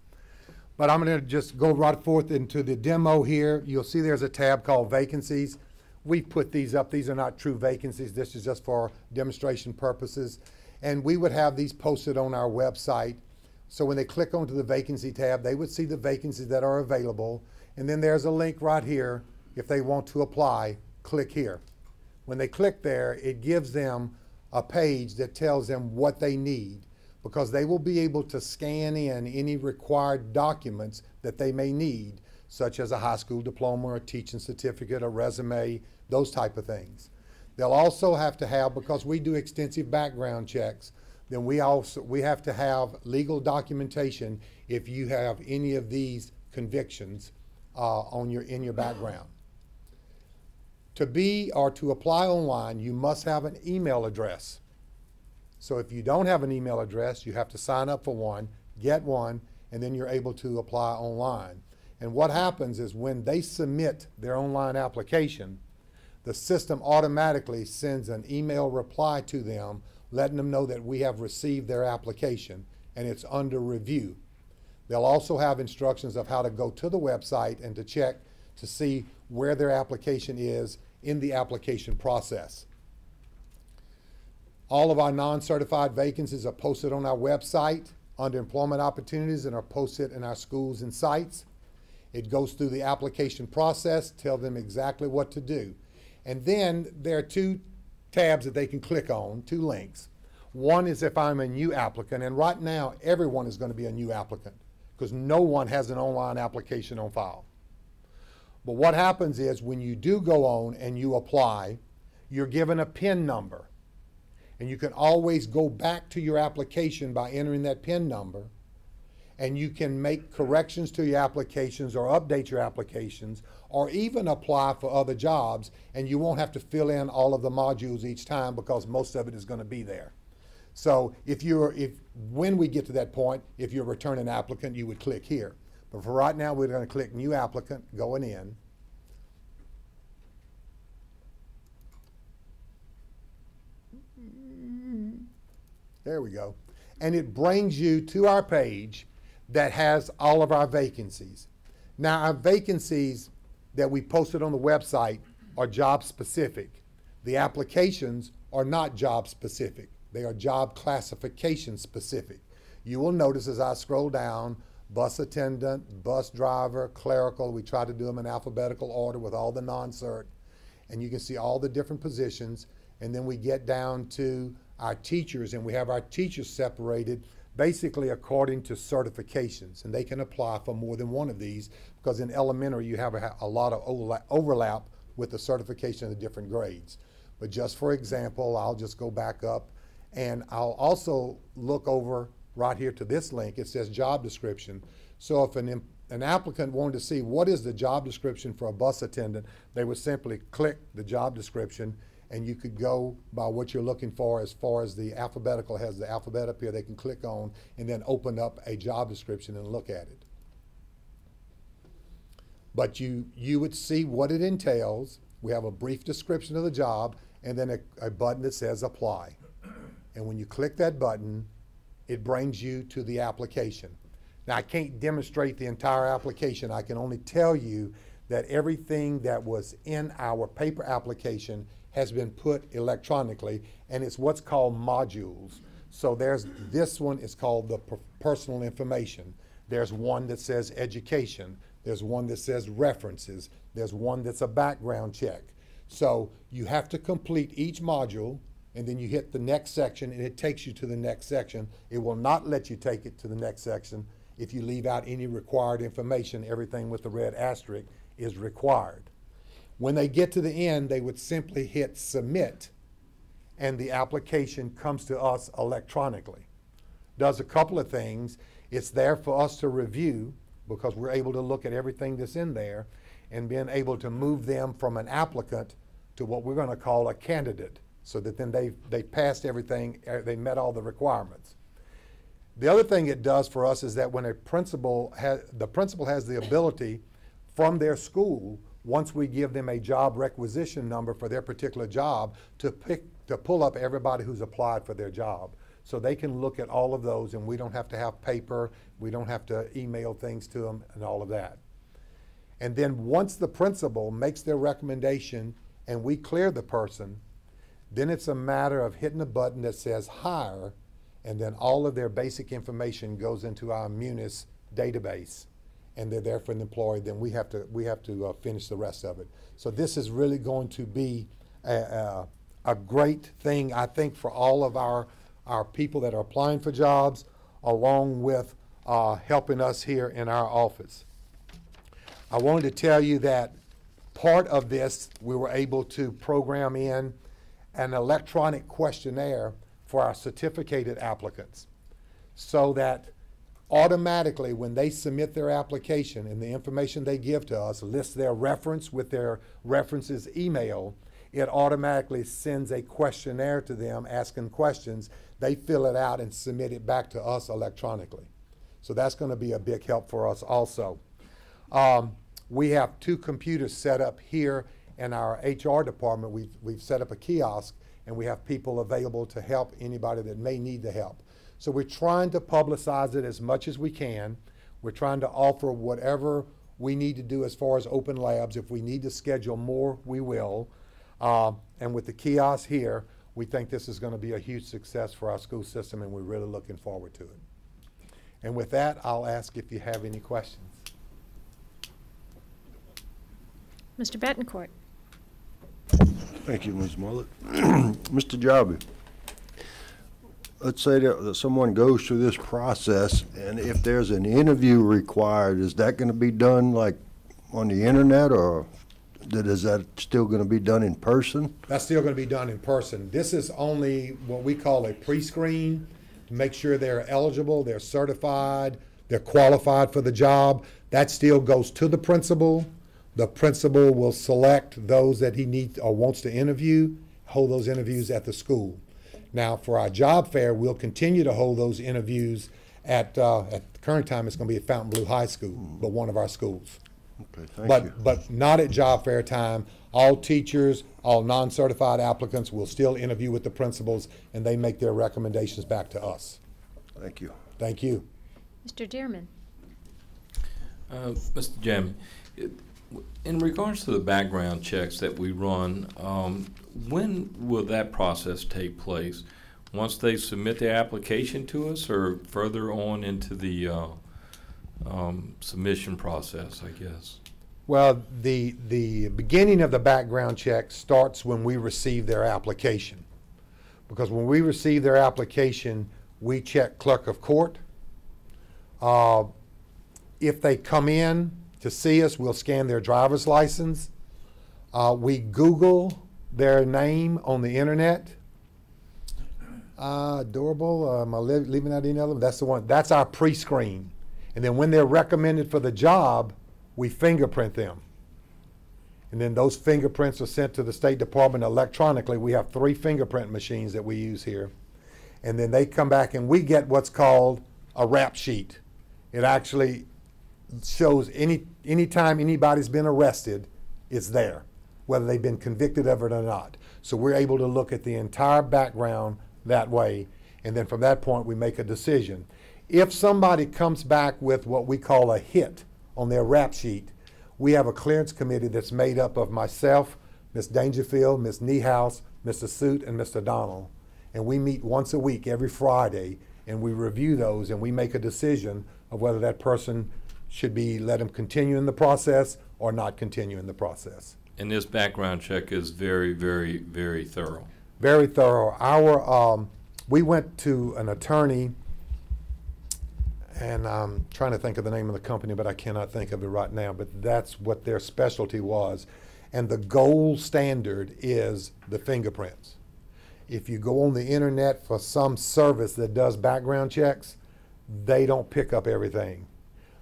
But I'm going to just go right forth into the demo here. You'll see there's a tab called Vacancies. We put these up. These are not true vacancies. This is just for demonstration purposes. And we would have these posted on our website. So when they click onto the vacancy tab, they would see the vacancies that are available. And then there's a link right here. If they want to apply, click here. When they click there, it gives them a page that tells them what they need, because they will be able to scan in any required documents that they may need, such as a high school diploma, a teaching certificate, a resume, those type of things. They'll also have to have, because we do extensive background checks, then we have to have legal documentation if you have any of these convictions in your background. To be or to apply online, you must have an email address. So if you don't have an email address, you have to sign up for one, get one, and then you're able to apply online. And what happens is when they submit their online application, the system automatically sends an email reply to them letting them know that we have received their application and it's under review. They'll also have instructions of how to go to the website and to check to see where their application is in the application process. All of our non-certified vacancies are posted on our website under employment opportunities and are posted in our schools and sites. It goes through the application process, tell them exactly what to do. And then there are 2 tabs that they can click on, 2 links. One is if I'm a new applicant, and right now everyone is going to be a new applicant because no one has an online application on file. But what happens is when you do go on and you apply, you're given a PIN number. And you can always go back to your application by entering that PIN number, and you can make corrections to your applications or update your applications or even apply for other jobs, and you won't have to fill in all of the modules each time because most of it is going to be there. So when we get to that point, if you're a returning applicant, you would click here. But for right now, we're going to click New Applicant, going in. There we go. And it brings you to our page that has all of our vacancies. Now, our vacancies that we posted on the website are job specific. The applications are not job specific. They are job classification specific. You will notice as I scroll down, bus attendant, bus driver, clerical, we try to do them in alphabetical order with all the non-cert. And you can see all the different positions. And then we get down to our teachers, and we have our teachers separated basically according to certifications, and they can apply for more than one of these because in elementary you have a lot of overlap with the certification of the different grades. But just for example, I'll just go back up and I'll also look over right here to this link. It says job description. So if an applicant wanted to see what is the job description for a bus attendant, they would simply click the job description, and you could go by what you're looking for as far as the alphabetical has the alphabet up here they can click on and then open up a job description and look at it. But you would see what it entails. We have a brief description of the job and then a button that says apply. And when you click that button, it brings you to the application. Now, I can't demonstrate the entire application. I can only tell you that everything that was in our paper application has been put electronically, and it's what's called modules. So this one is called the personal information. There's one that says education. There's one that says references. There's one that's a background check. So you have to complete each module, and then you hit the next section, and it takes you to the next section. It will not let you take it to the next section if you leave out any required information. Everything with the red asterisk is required. When they get to the end, they would simply hit submit, and the application comes to us electronically. Does a couple of things. It's there for us to review, because we're able to look at everything that's in there and being able to move them from an applicant to what we're going to call a candidate, so that then they passed everything, they met all the requirements. The other thing it does for us is that when the principal has the ability from their school, once we give them a job requisition number for their particular job, to pull up everybody who's applied for their job. So they can look at all of those, and we don't have to have paper, we don't have to email things to them and all of that. And then once the principal makes their recommendation and we clear the person, then it's a matter of hitting a button that says hire, and then all of their basic information goes into our Munis database, and they're there for an employee. Then we have to finish the rest of it. So this is really going to be a great thing, I think, for all of our people that are applying for jobs, along with helping us here in our office. I wanted to tell you that part of this, we were able to program in an electronic questionnaire for our certificated applicants, so that automatically when they submit their application and the information they give to us lists their reference with their references email, it automatically sends a questionnaire to them asking questions. They fill it out and submit it back to us electronically. So that's going to be a big help for us also. We have 2 computers set up here in our HR department. We've set up a kiosk, and we have people available to help anybody that may need the help. So we're trying to publicize it as much as we can. We're trying to offer whatever we need to do as far as open labs. If we need to schedule more, we will. And with the kiosk here, we think this is going to be a huge success for our school system, and we're really looking forward to it. And with that, I'll ask if you have any questions. Mr. Betancourt. Thank you, Ms. Mullet. Mr. Jarby, let's say that someone goes through this process, and if there's an interview required, is that going to be done like on the internet, or is that still going to be done in person? That's still going to be done in person. This is only what we call a pre-screen, to make sure they're eligible, they're certified, they're qualified for the job. That still goes to the principal. The principal will select those that he needs or wants to interview, hold those interviews at the school. Now, for our job fair, we'll continue to hold those interviews at the current time. It's going to be at Fontainebleau High School, but one of our schools. Okay, thank you. But not at job fair time. All teachers, all non-certified applicants will still interview with the principals, and they make their recommendations back to us. Thank you. Thank you. Mr. Dearman. Mr. Jamie, in regards to the background checks that we run, when will that process take place? Once they submit their application to us, or further on into the submission process, I guess? Well, the beginning of the background check starts when we receive their application. Because when we receive their application, we check clerk of court. If they come in to see us, we'll scan their driver's license. We Google their name on the internet. Adorable, am I leaving out any other? That's the one. That's our pre-screen. And then when they're recommended for the job, we fingerprint them. And then those fingerprints are sent to the State Department electronically. We have 3 fingerprint machines that we use here. And then they come back and we get what's called a rap sheet. It actually shows any time anybody's been arrested, it's there, whether they've been convicted of it or not. So we're able to look at the entire background that way, and then from that point we make a decision. If somebody comes back with what we call a hit on their rap sheet, we have a clearance committee that's made up of myself, Ms. Dangerfield, Ms. Niehaus, Mr. Suit, and Mr. Donald. And we meet once a week, every Friday, and we review those, and we make a decision of whether that person should be let them continue in the process or not continue in the process. And this background check is very, very, very thorough. Very thorough. We went to an attorney, and I'm trying to think of the name of the company, but I cannot think of it right now, but that's what their specialty was. And the gold standard is the fingerprints. If you go on the internet for some service that does background checks, they don't pick up everything.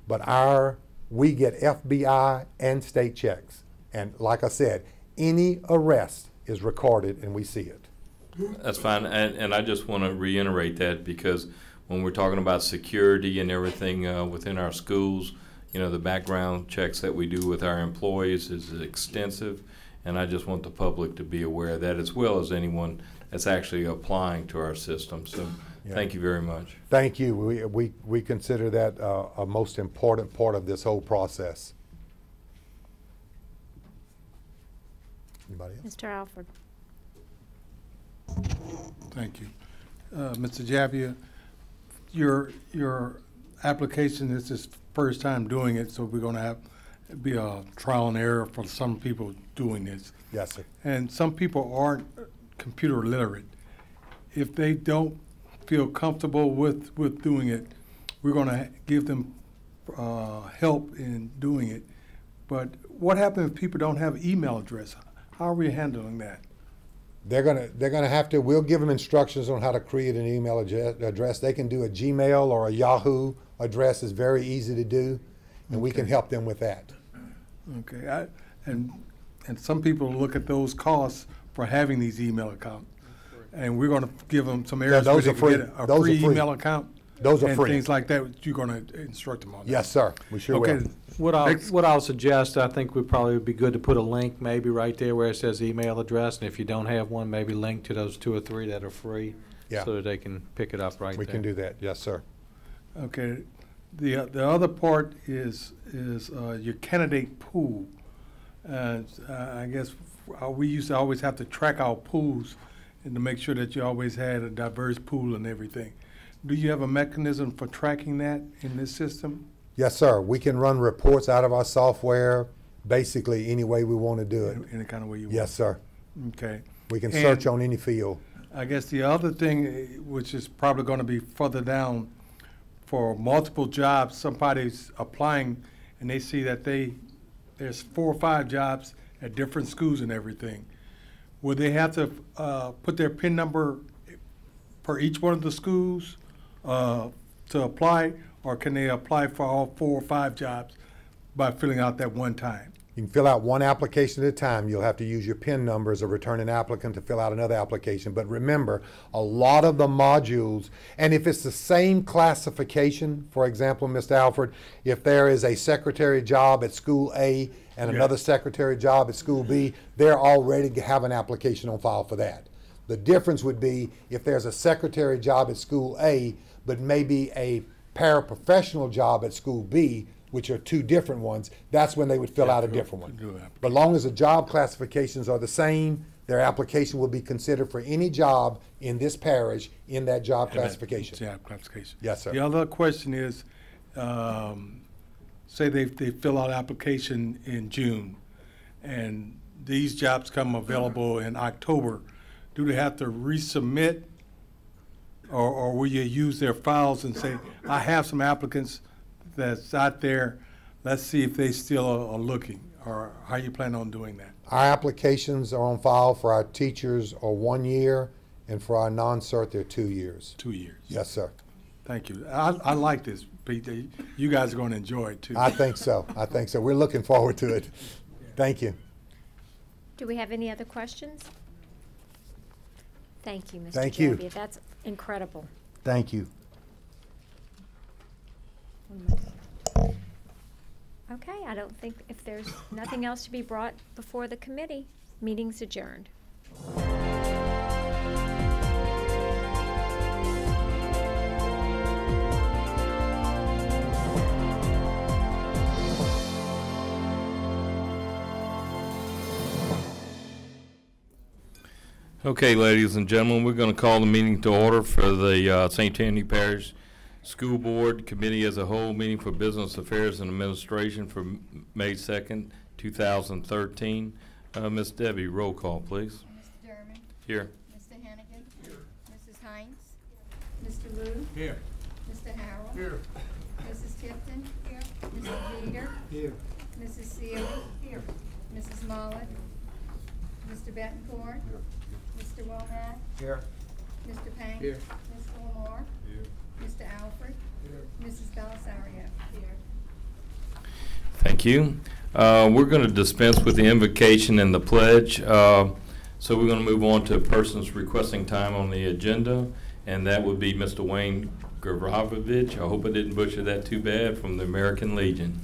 But we get FBI and state checks. And like I said, any arrest is recorded and we see it. That's fine, and I just want to reiterate that, because when we're talking about security and everything within our schools, you know, the background checks that we do with our employees is extensive, and I just want the public to be aware of that, as well as anyone that's actually applying to our system. So Yeah. Thank you very much. Thank you. We consider that a most important part of this whole process. Anybody else? Mr. Alford. Thank you. Mr. Javier, your application is his first time doing it, so we're going to be a trial and error for some people doing this. Yes, sir. And some people aren't computer literate. If they don't feel comfortable with doing it, we're going to give them help in doing it. But what happens if people don't have email address? How are we handling that? They're gonna have to. We'll give them instructions on how to create an email address. They can do a Gmail or a Yahoo address. Is very easy to do, and we can help them with that. Okay, and some people look at those costs for having these email accounts, and we're going to give them some areas where they can get a free email account. Those are and free. Things like that. You're going to instruct them on that. Yes, sir. We sure will. What I'll suggest, I think would probably be good to put a link maybe right there where it says email address, and if you don't have one, maybe link to those 2 or 3 that are free, Yeah. so that they can pick it up right there. We can do that. Yes, sir. Okay. The other part is your candidate pool. I guess we used to always have to track our pools and to make sure that you always had a diverse pool and everything. Do you have a mechanism for tracking that in this system? Yes, sir. We can run reports out of our software basically any way we want to do it. Any kind of way you want? Yes, sir. Okay. We can search on any field. I guess the other thing, which is probably going to be further down, for multiple jobs, somebody's applying and they see that there's 4 or 5 jobs at different schools and everything. Will they have to put their PIN number for each one of the schools to apply, or can they apply for all 4 or 5 jobs by filling out that one time? You can fill out one application at a time. You'll have to use your PIN number as a returning applicant to fill out another application. But remember, a lot of the modules, and if it's the same classification, for example, Mr. Alford, if there is a secretary job at school A and another secretary job at school B, they're already have an application on file for that. The difference would be if there's a secretary job at school A, but maybe a paraprofessional job at school B, which are 2 different ones, that's when they would fill out a different one. But as long as the job classifications are the same, their application will be considered for any job in this parish in that job classification. Job classification. Yes, sir. The other question is, say they fill out application in June, and these jobs come available in October. Do they have to resubmit, or will you use their files and say, I have some applicants that's out there, let's see if they still are looking, or how you plan on doing that? Our applications are on file for our teachers are 1 year, and for our non-cert, they're 2 years. 2 years. Yes, sir. Thank you. I like this, Pete. You guys are going to enjoy it, too. I think so. I think so. We're looking forward to it. Thank you. Do we have any other questions? Thank you, Mr. Thank you. Javier. That's incredible. Thank you. Okay, I don't think, if there's nothing else to be brought before the committee, meeting's adjourned. Okay, ladies and gentlemen, we're going to call the meeting to order for the St. Tammany Parish School Board Committee as a whole meeting for Business Affairs and Administration for May 2nd, 2013. Ms. Debbie, roll call, please. Mr. Durman. Here. Mr. Hannigan. Here. Mrs. Hines. Mr. Wu. Here. Mr. Harrell. Here. Mrs. Tipton. Here. Mr. Jeter. Here. Mrs. Sealy. Here. Mrs. Mullet. Mr. Bettencourt. Mr. Womack. Here. Mr. Payne. Here. Mr. Lamar. Here. Mr. Alford. Here. Mrs. Belisario. Here. Thank you. We're going to dispense with the invocation and the pledge. So we're going to move on to persons requesting time on the agenda, and that would be Mr. Wayne Gravovich. I hope I didn't butcher that too bad, from the American Legion.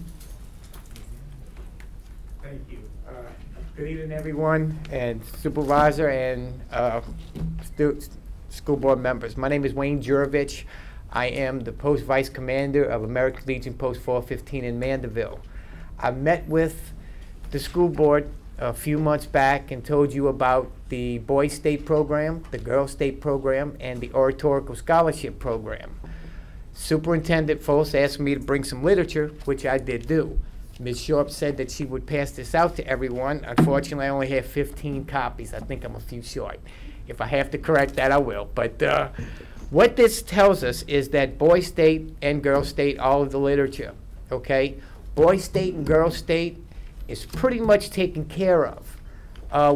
Thank you. Good evening, everyone, and supervisor and school board members. My name is Wayne Jurovich. I am the Post Vice Commander of American Legion Post 415 in Mandeville. I met with the school board a few months back and told you about the Boys State Program, the Girls State Program, and the Oratorical Scholarship Program. Superintendent Foles asked me to bring some literature, which I did do. Ms. Sharp said that she would pass this out to everyone. Unfortunately, I only have 15 copies. I think I'm a few short. If I have to correct that, I will. But what this tells us is that Boys State and Girls State, all of the literature, okay? Boys State and Girls State is pretty much taken care of.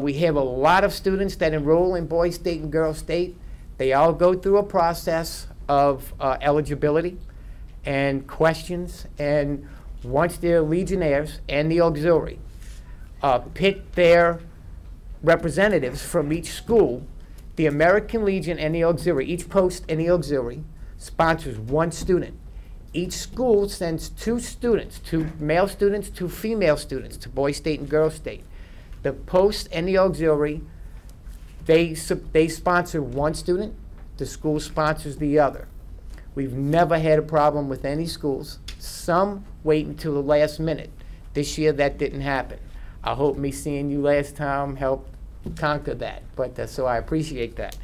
We have a lot of students that enroll in Boys State and Girls State. They all go through a process of eligibility and questions, and once they're Legionnaires and the auxiliary pick their representatives from each school, the American Legion and the auxiliary, each post and the auxiliary, sponsors one student. Each school sends 2 students, 2 male students, 2 female students to Boys State and Girls State. The post and the auxiliary, they sponsor one student, the school sponsors the other. We've never had a problem with any schools. Some wait until the last minute. This year that didn't happen. I hope me seeing you last time helped conquer that, but so I appreciate that.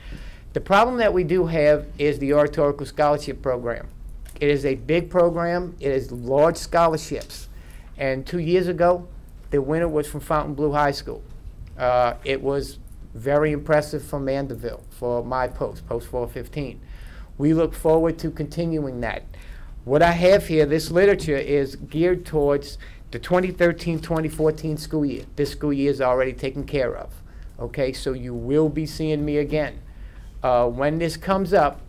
The problem that we do have is the Oratorical Scholarship Program. It is a big program. It is large scholarships. And 2 years ago, the winner was from Fontainebleau High School. It was very impressive from Mandeville for my post, Post 415. We look forward to continuing that. What I have here, this literature, is geared towards the 2013-2014 school year. This school year is already taken care of. Okay, so you will be seeing me again. When this comes up,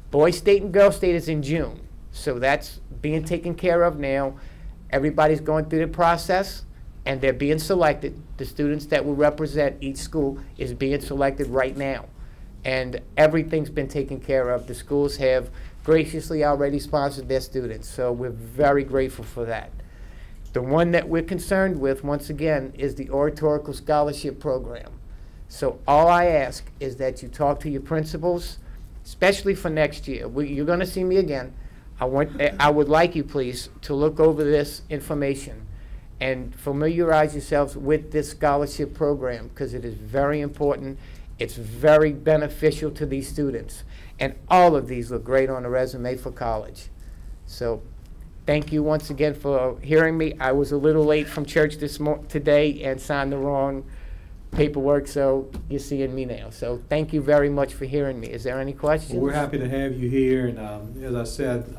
Boys State and Girls State is in June. So that's being taken care of now. Everybody's going through the process, and they're being selected. The students that will represent each school is being selected right now. And everything's been taken care of. The schools have graciously already sponsored their students, so we're very grateful for that. The one that we're concerned with, once again, is the Oratorical Scholarship Program. So all I ask is that you talk to your principals, especially for next year. You're going to see me again. I would like you, please, to look over this information and familiarize yourselves with this scholarship program, because it is very important. It's very beneficial to these students. And all of these look great on a resume for college. So thank you once again for hearing me. I was a little late from church today and signed the wrong paperwork, so you're seeing me now. So thank you very much for hearing me. Is there any questions? Well, we're happy to have you here, and as I said,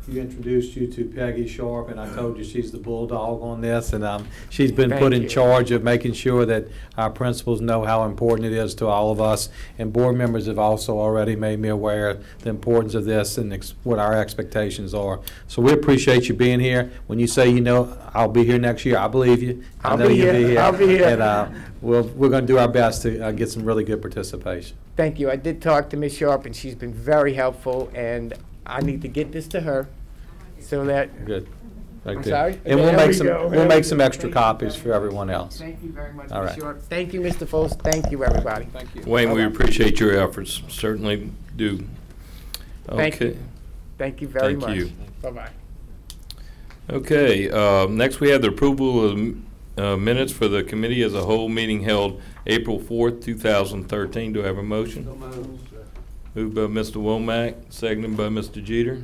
you introduced you to Peggy Sharp, and I told you she's the bulldog on this, and she's been put in charge of making sure that our principals know how important it is to all of us, and board members have also already made me aware of the importance of this and what our expectations are. So we appreciate you being here. When you say, you know, I'll be here next year, I believe you. I know you'll be here. I'll be here. And we're going to do our best to get some really good participation. Thank you. I did talk to Ms. Sharp, and she's been very helpful, and I need to get this to her so that. Good. I'm sorry? And we'll make some extra copies for everyone else. Thank you very much, All Ms. right. Sharp. Thank you, Mr. Foles. Thank you, everybody. Thank you. Wayne, we appreciate your efforts. Certainly do. Okay. Thank you. Thank you very much. Thank you. Bye-bye. Okay. Next, we have the approval of minutes for the committee as a whole meeting held April 4th, 2013. Do I have a motion? Moved by Mr. Womack, seconded by Mr. Jeter.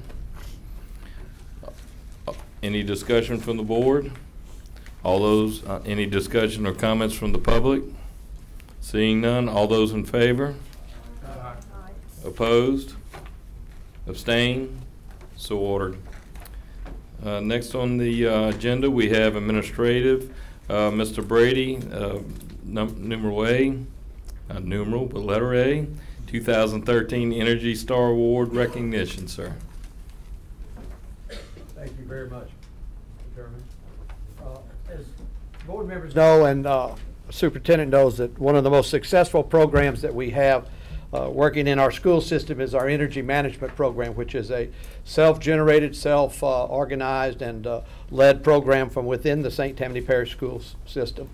Any discussion from the board? All those, any discussion or comments from the public? Seeing none, all those in favor? Opposed? Abstained? So ordered. Next on the agenda, we have administrative. Mr. Brady, numeral A, not numeral, but letter A, 2013 Energy Star Award recognition, sir. Thank you very much, Mr. Chairman. As board members know, and superintendent knows, that one of the most successful programs that we have working in our school system is our energy management program, which is a self-generated, self-organized, and led program from within the St. Tammany Parish Schools system.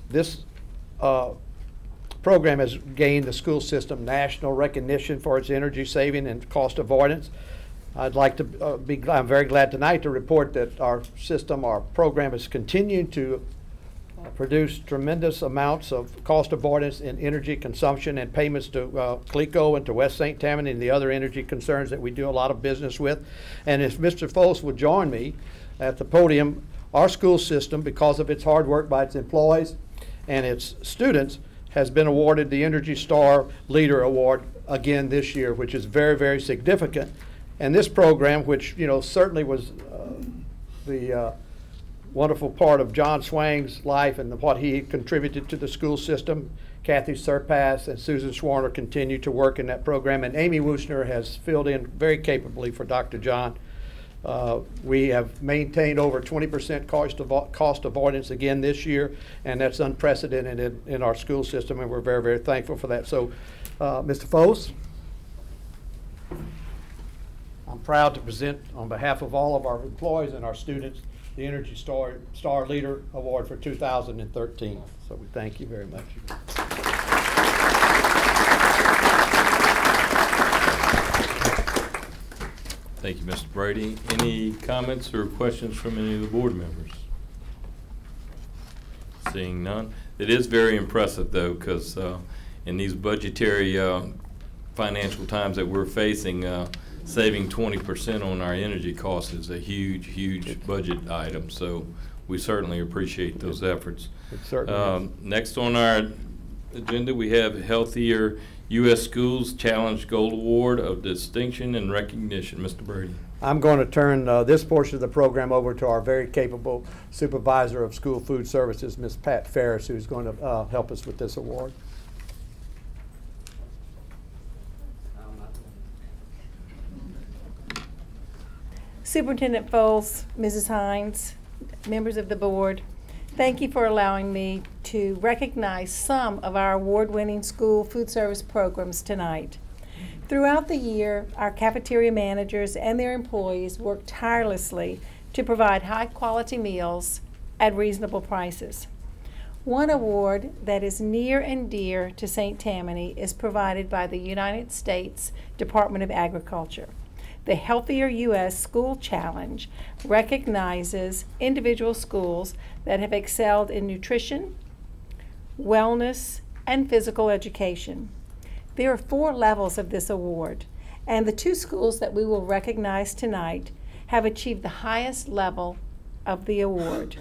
This program has gained the school system national recognition for its energy saving and cost avoidance. I'd like to I'm very glad tonight to report that our program is continuing to produce tremendous amounts of cost avoidance in energy consumption and payments to CLECO and to West St. Tammany and the other energy concerns that we do a lot of business with. And if Mr. Foles would join me at the podium, our school system, because of its hard work by its employees and its students, has been awarded the Energy Star Leader Award again this year, which is very, very significant. And this program, which certainly was the wonderful part of John Swang's life and what he contributed to the school system. Kathy Surpass and Susan Schwarner continue to work in that program, and Amy Woosner has filled in very capably for Dr. John. We have maintained over 20% cost avoidance again this year, and that's unprecedented in our school system, and we're very, very thankful for that. So, Mr. Foles, I'm proud to present on behalf of all of our employees and our students the Energy Star Leader Award for 2013. So we thank you very much. Thank you, Mr. Brady. Any comments or questions from any of the board members? Seeing none. It is very impressive, though, because in these budgetary financial times that we're facing, saving 20% on our energy costs is a huge, huge budget item. So we certainly appreciate those efforts. Next on our agenda, we have Healthier U.S. Schools Challenge Gold Award of Distinction and Recognition. Mr. Brady. I'm going to turn this portion of the program over to our very capable Supervisor of School Food Services, Ms. Pat Ferris, who's going to help us with this award. Superintendent Foles, Mrs. Hines, members of the board, thank you for allowing me to recognize some of our award-winning school food service programs tonight. Throughout the year, our cafeteria managers and their employees work tirelessly to provide high-quality meals at reasonable prices. One award that is near and dear to St. Tammany is provided by the United States Department of Agriculture. The Healthier U.S. School Challenge recognizes individual schools that have excelled in nutrition, wellness, and physical education. There are 4 levels of this award, and the 2 schools that we will recognize tonight have achieved the highest level of the award,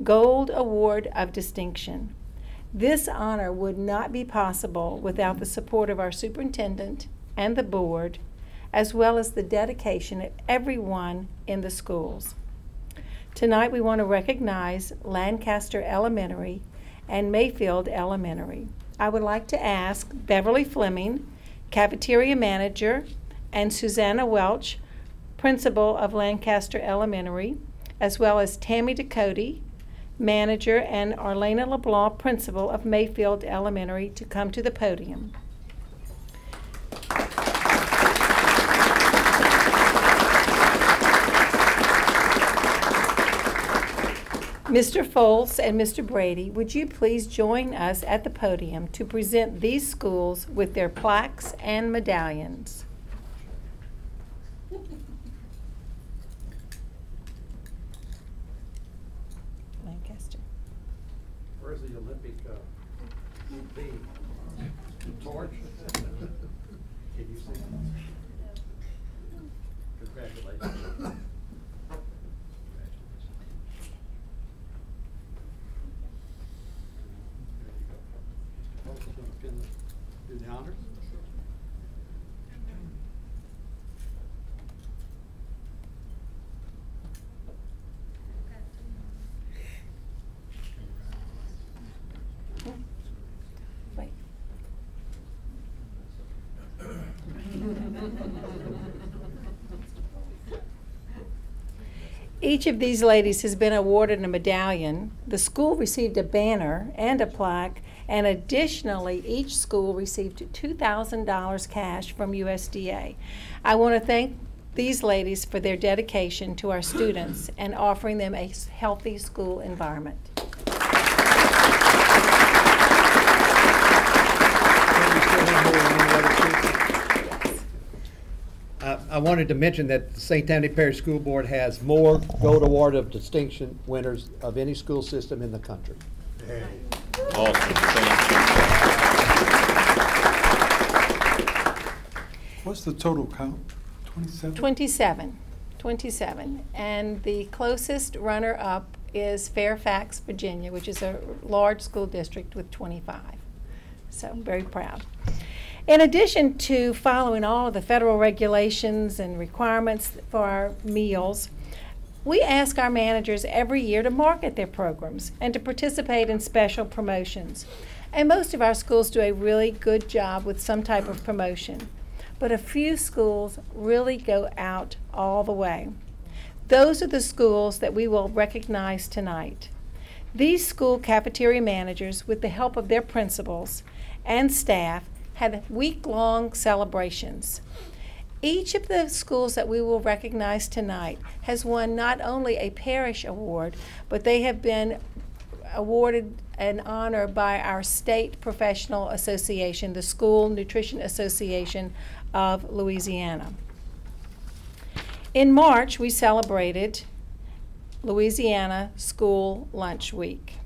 Gold Award of Distinction. This honor would not be possible without the support of our superintendent and the board, as well as the dedication of everyone in the schools. Tonight we want to recognize Lancaster Elementary and Mayfield Elementary. I would like to ask Beverly Fleming, Cafeteria Manager, and Susanna Welch, Principal of Lancaster Elementary, as well as Tammy Ducote, Manager, and Arlena LeBlanc, Principal of Mayfield Elementary, to come to the podium. Mr. Foles and Mr. Brady, would you please join us at the podium to present these schools with their plaques and medallions? Lancaster. Where's the Olympic torch? Can you see? Congratulations. and do the honors. Each of these ladies has been awarded a medallion. The school received a banner and a plaque, and additionally, each school received $2,000 cash from USDA. I want to thank these ladies for their dedication to our students and offering them a healthy school environment. I wanted to mention that the St. Tammany Parish School Board has more Gold Award of Distinction winners of any school system in the country. Awesome. What's the total count? 27? 27. And the closest runner-up is Fairfax, Virginia, which is a large school district with 25. So I'm very proud. In addition to following all of the federal regulations and requirements for our meals, we ask our managers every year to market their programs and to participate in special promotions. And most of our schools do a really good job with some type of promotion, but a few schools really go out all the way. Those are the schools that we will recognize tonight. These school cafeteria managers, with the help of their principals and staff, had week-long celebrations. Each of the schools that we will recognize tonight has won not only a parish award, but they have been awarded an honor by our state professional association, the School Nutrition Association of Louisiana. In March, we celebrated Louisiana School Lunch Week.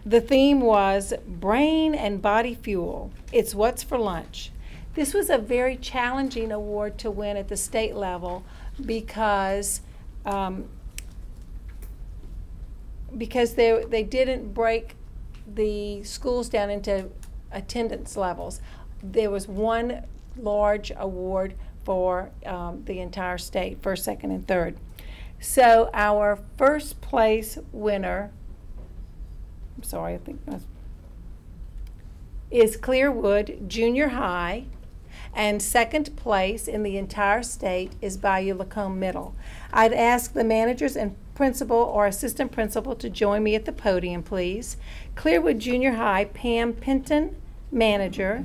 The theme was Brain and Body Fuel. It's what's for lunch. This was a very challenging award to win at the state level because they didn't break the schools down into attendance levels. There was one large award for the entire state, first, second, and third. So our first place winner, is Clearwood Junior High, and second place in the entire state is Bayou Lacombe Middle. I'd ask the managers and principal or assistant principal to join me at the podium, please. Clearwood Junior High, Pam Penton, manager.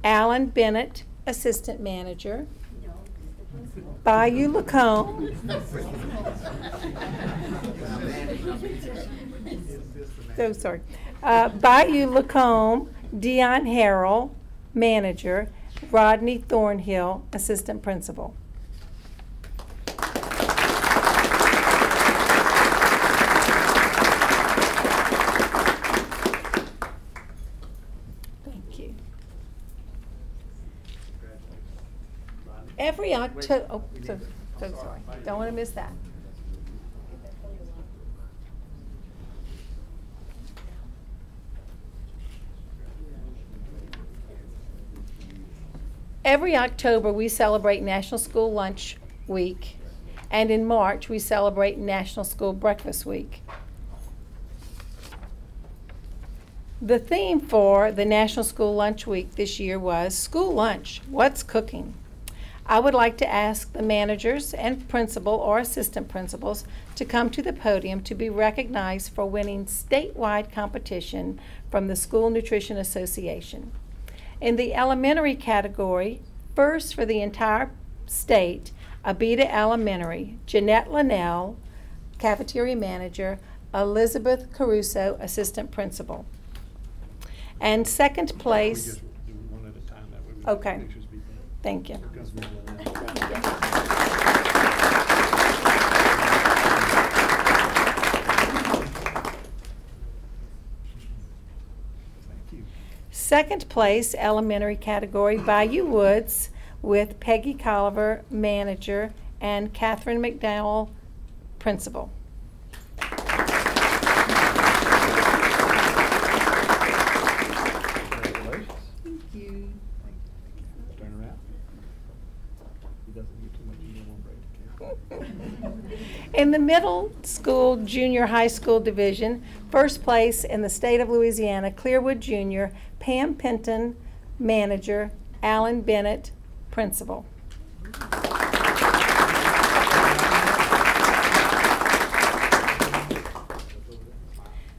Alan Bennett, assistant manager. Bayou Lacombe. So sorry. Bayou Lacombe, Dion Harrell, manager. Rodney Thornhill, assistant principal. Thank you. Every October, oh, so sorry. Don't want to miss that. Every October, we celebrate National School Lunch Week, and in March, we celebrate National School Breakfast Week. The theme for the National School Lunch Week this year was School Lunch, What's Cooking? I would like to ask the managers and principal or assistant principals to come to the podium to be recognized for winning statewide competition from the School Nutrition Association. In the elementary category, first for the entire state, Abita Elementary, Jeanette Linnell, cafeteria manager, Elizabeth Caruso, assistant principal. And second place, okay, thank you. Second place, elementary category, Bayou Woods, with Peggy Colliver, manager, and Catherine McDowell, principal. In the middle school, junior high school division, first place in the state of Louisiana, Clearwood Junior, Pam Penton, manager, Alan Bennett, principal.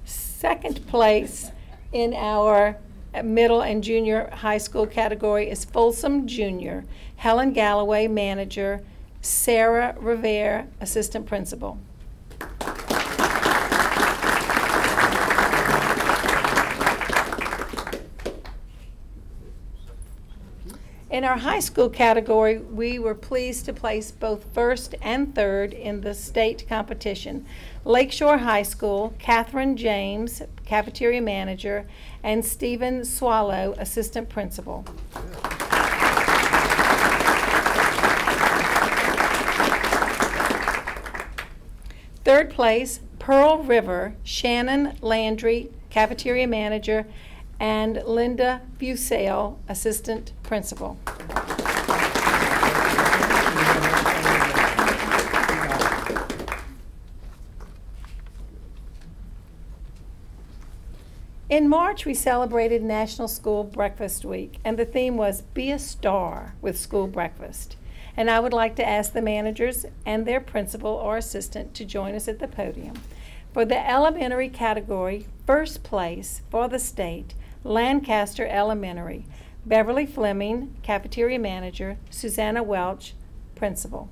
Second place in our middle and junior high school category is Folsom Junior, Helen Galloway, manager, Sarah Revere, assistant principal. In our high school category, we were pleased to place both first and third in the state competition. Lakeshore High School, Catherine James, cafeteria manager, and Stephen Swallow, assistant principal. Third place, Pearl River, Shannon Landry, cafeteria manager, and Linda Fusale, assistant principal. In March, we celebrated National School Breakfast Week, and the theme was Be a Star with School Breakfast. And I would like to ask the managers and their principal or assistant to join us at the podium. For the elementary category, first place for the state, Lancaster Elementary, Beverly Fleming, cafeteria manager, Susanna Welch, principal.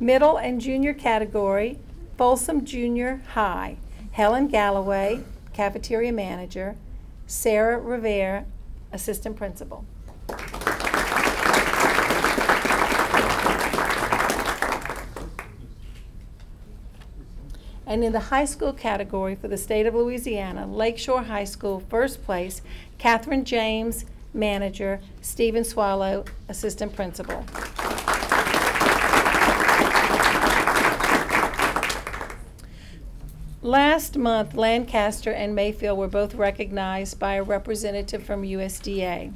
Middle and junior category, Folsom Junior High, Helen Galloway, cafeteria manager, Sarah Revere, assistant principal. And in the high school category for the state of Louisiana, Lakeshore High School, first place, Catherine James, manager, Stephen Swallow, assistant principal. Last month, Lancaster and Mayfield were both recognized by a representative from USDA.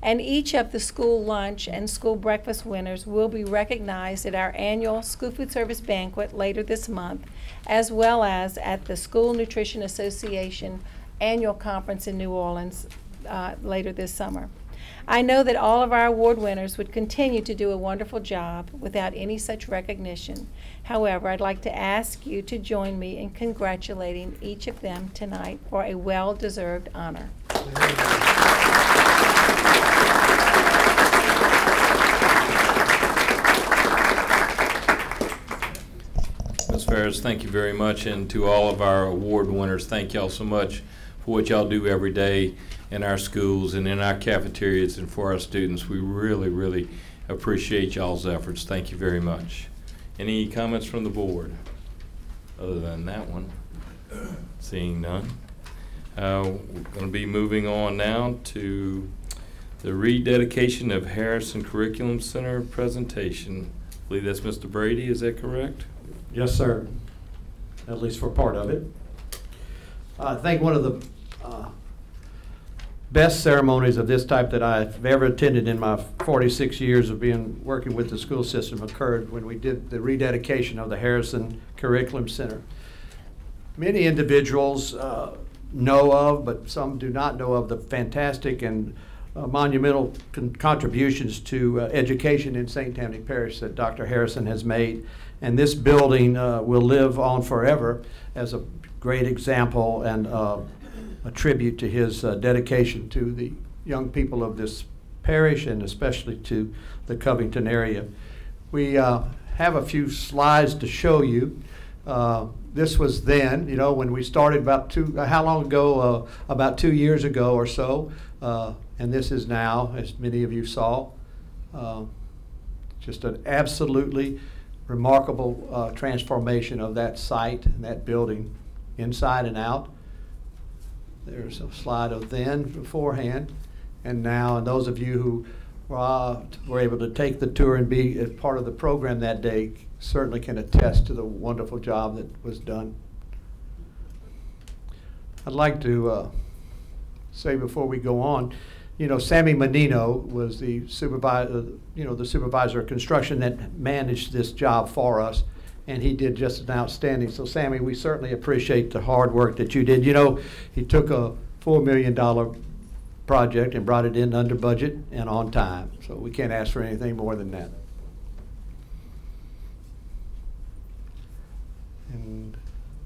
And each of the school lunch and school breakfast winners will be recognized at our annual School Food Service Banquet later this month, as well as at the School Nutrition Association annual conference in New Orleans later this summer. I know that all of our award winners would continue to do a wonderful job without any such recognition. However, I'd like to ask you to join me in congratulating each of them tonight for a well-deserved honor. Ms. Ferris, thank you very much, and to all of our award winners, thank y'all so much for what y'all do every day in our schools and in our cafeterias and for our students. We really, really appreciate y'all's efforts. Thank you very much. Any comments from the board other than that one? Seeing none. We're going to be moving on now to the rededication of Harrison Curriculum Center presentation. I believe that's Mr. Brady, is that correct? Yes, sir. At least for part of it. I think one of the best ceremonies of this type that I've ever attended in my 46 years of working with the school system occurred when we did the rededication of the Harrison Curriculum Center. Many individuals know of, but some do not know of, the fantastic and monumental contributions to education in St. Tammany Parish that Dr. Harrison has made. And this building will live on forever as a great example and a tribute to his dedication to the young people of this parish and especially to the Covington area. We have a few slides to show you. This was then, you know, when we started about how long ago? About 2 years ago or so. And this is now, as many of you saw, just an absolutely remarkable transformation of that site and that building inside and out. There's a slide of then, beforehand, and now. And those of you who were able to take the tour and be a part of the program that day certainly can attest to the wonderful job that was done. I'd like to say before we go on, you know, Sammy Menino was the supervisor, the supervisor of construction that managed this job for us, and he did just an outstanding. So Sammy, we certainly appreciate the hard work that you did. You know, he took a $4 million project and brought it in under budget and on time. So we can't ask for anything more than that. And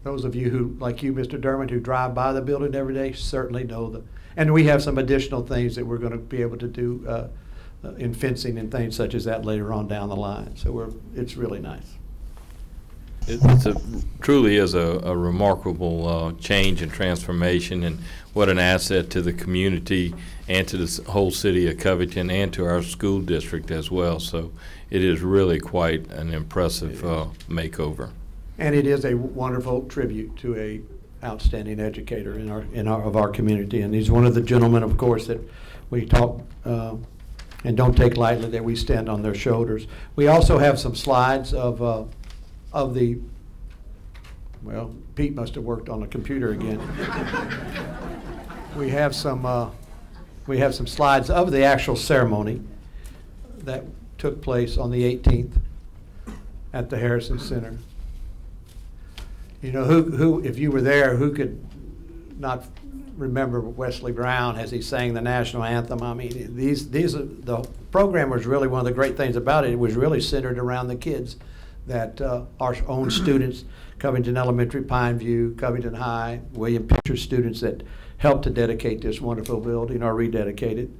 those of you who, like you, Mr. Dermott, who drive by the building every day, certainly know that. And we have some additional things that we're going to be able to do in fencing and things such as that later on down the line. So it's really nice. It truly is a remarkable change and transformation, and what an asset to the community and to the whole city of Covington and to our school district as well. So it is really quite an impressive makeover. And it is a wonderful tribute to a outstanding educator of our community. And he's one of the gentlemen, of course, that we talk and don't take lightly, that we stand on their shoulders. We also have some slides of the, well, Pete must have worked on the computer again. We have some slides of the actual ceremony that took place on the 18th at the Harrison Center. You know, who, if you were there, who could not remember Wesley Brown as he sang the national anthem? I mean, the program was really one of the great things about it. It was really centered around the kids that our own students, Covington Elementary, Pineview, Covington High, William Pitcher students that helped to dedicate this wonderful building or rededicate it.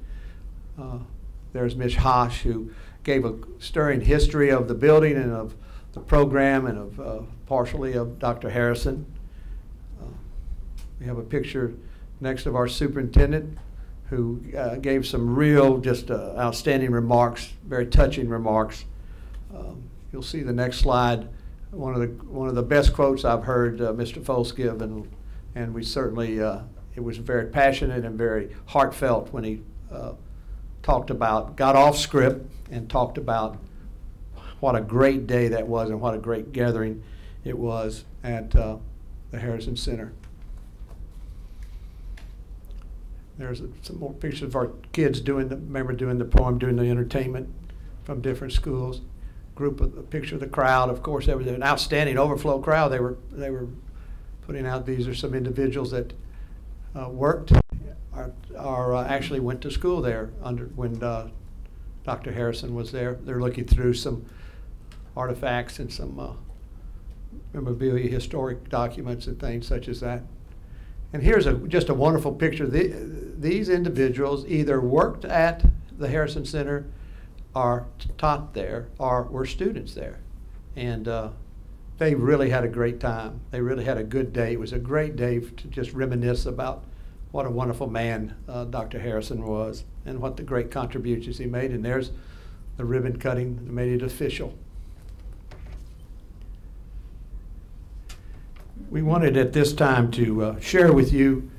There's Ms. Hosh, who gave a stirring history of the building and of the program and of partially of Dr. Harrison. We have a picture next of our superintendent, who gave some real, just outstanding remarks, very touching remarks. You'll see the next slide. One of the best quotes I've heard Mr. Foltz give, and we certainly it was very passionate and very heartfelt when he got off script and talked about what a great day that was and what a great gathering it was at the Harrison Center. There's some more pictures of our kids doing the poem, doing the entertainment from different schools. A picture of the crowd. Of course, there was an outstanding overflow crowd. They were putting out. These are some individuals that worked or actually went to school there when Dr. Harrison was there. They're looking through some artifacts and some memorabilia, historic documents and things such as that. And here's just a wonderful picture. These individuals either worked at the Harrison Center, are taught there, or were students there. And they really had a great time. They really had a good day. It was a great day to just reminisce about what a wonderful man Dr. Harrison was and what the great contributions he made. And there's the ribbon cutting that made it official. We wanted at this time to share with you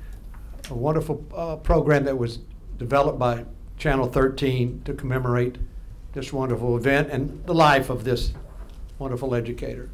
a wonderful program that was developed by Channel 13 to commemorate this wonderful event and the life of this wonderful educator.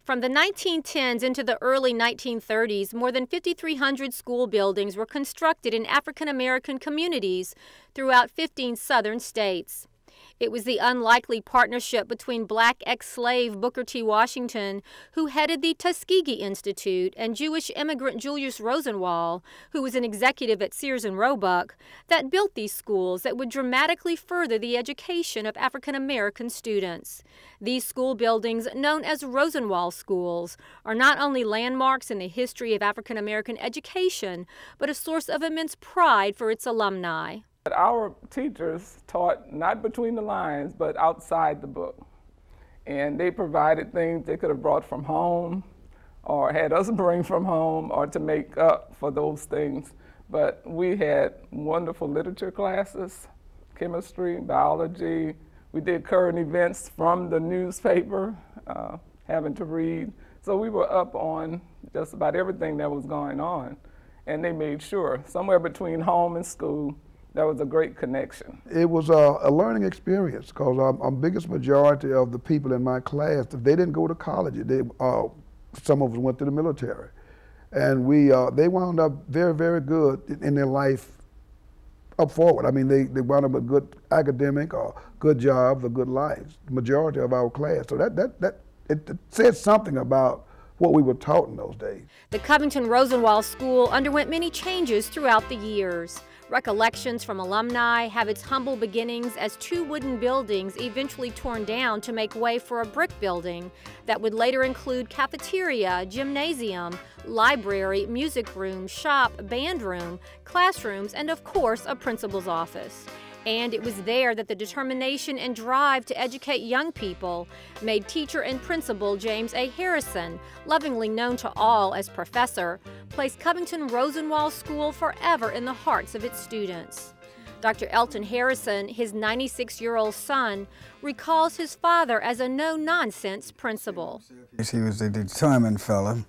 From the 1910s into the early 1930s, more than 5,300 school buildings were constructed in African American communities throughout 15 southern states. It was the unlikely partnership between black ex-slave Booker T. Washington, who headed the Tuskegee Institute, and Jewish immigrant Julius Rosenwald, who was an executive at Sears and Roebuck, that built these schools that would dramatically further the education of African American students. These school buildings, known as Rosenwald schools, are not only landmarks in the history of African American education, but a source of immense pride for its alumni. Our teachers taught not between the lines, but outside the book. And they provided things they could have brought from home or had us bring from home or to make up for those things. But we had wonderful literature classes, chemistry, biology. We did current events from the newspaper, having to read. So we were up on just about everything that was going on. And they made sure, somewhere between home and school, there was a great connection. It was a learning experience because our biggest majority of the people in my class, they didn't go to college. Some of us went to the military. And they wound up very, very good in their life up forward. I mean, they wound up with good academic or good jobs or good lives, the majority of our class. So it said something about what we were taught in those days. The Covington Rosenwald School underwent many changes throughout the years. Recollections from alumni have its humble beginnings as 2 wooden buildings eventually torn down to make way for a brick building that would later include cafeteria, gymnasium, library, music room, shop, band room, classrooms, and of course a principal's office. And it was there that the determination and drive to educate young people made teacher and principal James A. Harrison, lovingly known to all as Professor, place Covington Rosenwald School forever in the hearts of its students. Dr. Elton Harrison, his 96-year-old son, recalls his father as a no-nonsense principal. He was a determined fellow.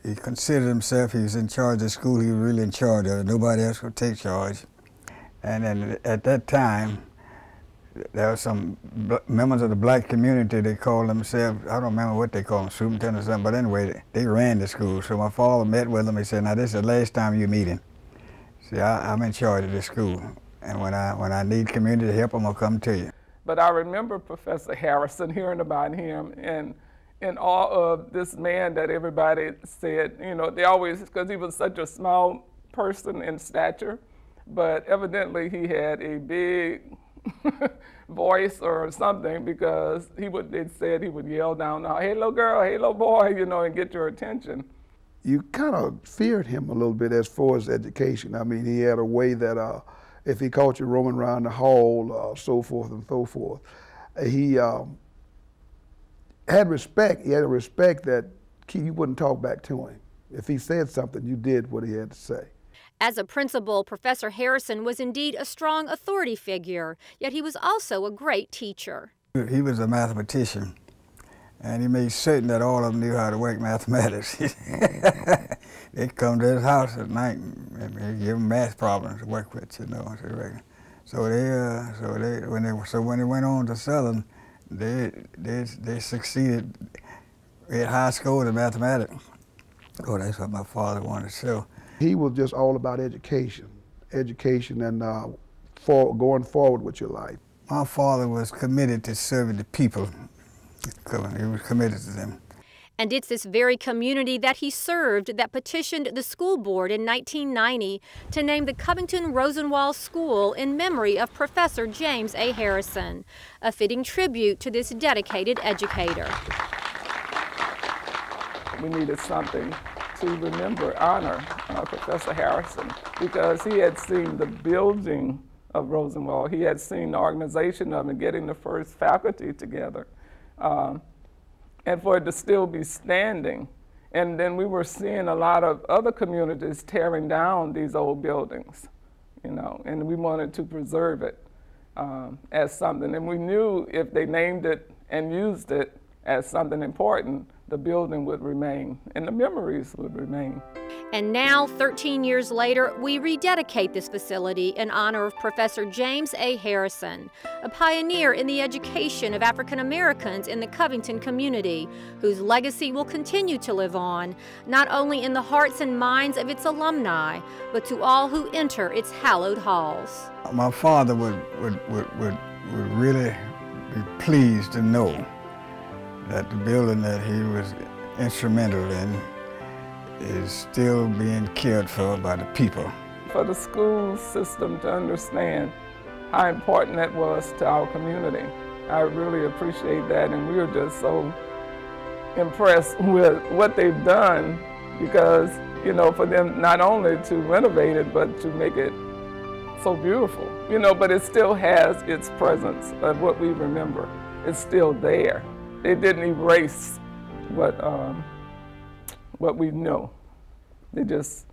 He considered himself, he was in charge of the school, he was really in charge of it. Nobody else would take charge. And then at that time, there were some members of the black community, they called themselves, I don't remember what they called them, superintendent or something, but anyway, they ran the school. So my father met with them, he said, now this is the last time you meet him. See, I'm in charge of this school. And when I need community help, I'm gonna come to you. But I remember Professor Harrison, hearing about him, and in awe of this man that everybody said, you know, they always, because he was such a small person in stature, but evidently he had a big voice or something, because they said he would yell down, hey little girl, hey little boy, you know, and get your attention. You kind of feared him a little bit as far as education. I mean, he had a way that if he caught you roaming around the hall, so forth and so forth. He had respect. He had a respect that you wouldn't talk back to him. If he said something, you did what he had to say. As a principal, Professor Harrison was indeed a strong authority figure, yet he was also a great teacher. He was a mathematician, and he made certain that all of them knew how to work mathematics. They'd come to his house at night and he'd give them math problems to work with, you know. So when they went on to Southern, they succeeded. They had high scores in mathematics. Oh, that's what my father wanted to show. He was just all about education and going forward with your life. My father was committed to serving the people. He was committed to them. And it's this very community that he served that petitioned the school board in 1990 to name the Covington Rosenwald School in memory of Professor James A. Harrison, a fitting tribute to this dedicated educator. We needed something to remember, honor Professor Harrison, because he had seen the building of Rosenwald. He had seen the organization of it, getting the first faculty together. And for it to still be standing. And then we were seeing a lot of other communities tearing down these old buildings, you know, and we wanted to preserve it as something. And we knew if they named it and used it as something important, the building would remain and the memories would remain. And now, 13 years later, we rededicate this facility in honor of Professor James A. Harrison, a pioneer in the education of African Americans in the Covington community, whose legacy will continue to live on, not only in the hearts and minds of its alumni, but to all who enter its hallowed halls. My father would really be pleased to know that the building that he was instrumental in is still being cared for by the people. For the school system to understand how important that was to our community, I really appreciate that, and we were just so impressed with what they've done, because, you know, for them not only to renovate it, but to make it so beautiful, you know, but it still has its presence of what we remember. It's still there. They didn't erase what we know. They just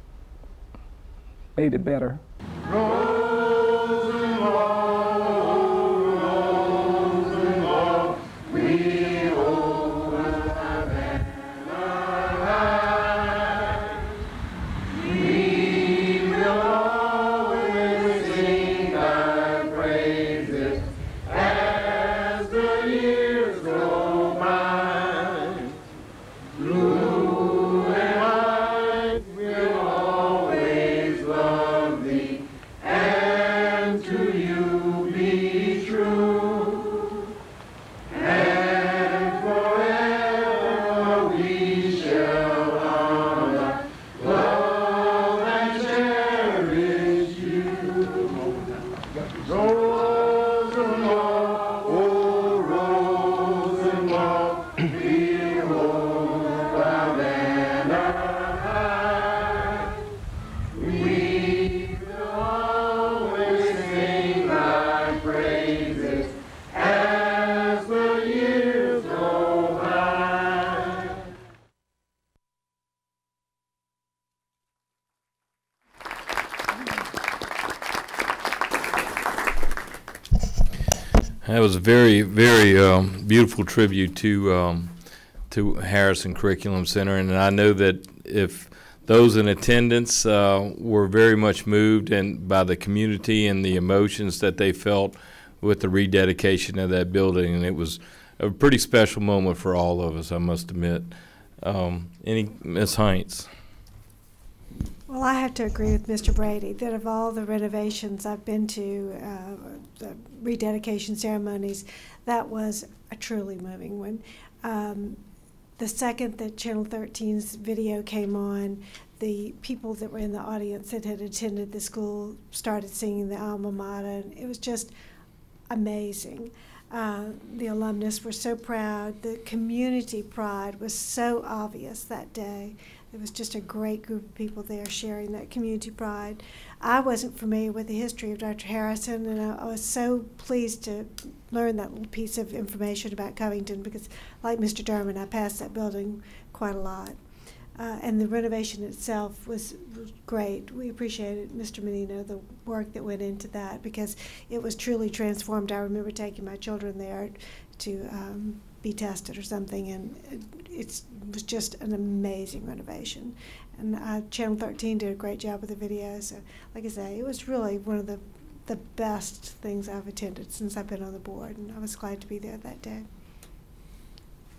made it better. Rosenwald, That was a very, very beautiful tribute to Harrison Curriculum Center, and I know that if those in attendance were very much moved and by the community and the emotions that they felt with the rededication of that building, and it was a pretty special moment for all of us, I must admit. Ms. Heinz? Well, I have to agree with Mr. Brady that of all the renovations I've been to, the rededication ceremonies, that was a truly moving one. The second that Channel 13's video came on, the people that were in the audience that had attended the school started singing the alma mater. It was just amazing. The alumnus were so proud. The community pride was so obvious that day. It was just a great group of people there sharing that community pride. I wasn't familiar with the history of Dr. Harrison, and I was so pleased to learn that little piece of information about Covington because, like Mr. Derman, I passed that building quite a lot. And the renovation itself was great. We appreciated, Mr. Menino, the work that went into that because it was truly transformed. I remember taking my children there to be tested or something, and it was just an amazing renovation. And Channel 13 did a great job with the video. So, like I say, it was really one of the best things I've attended since I've been on the board, and I was glad to be there that day.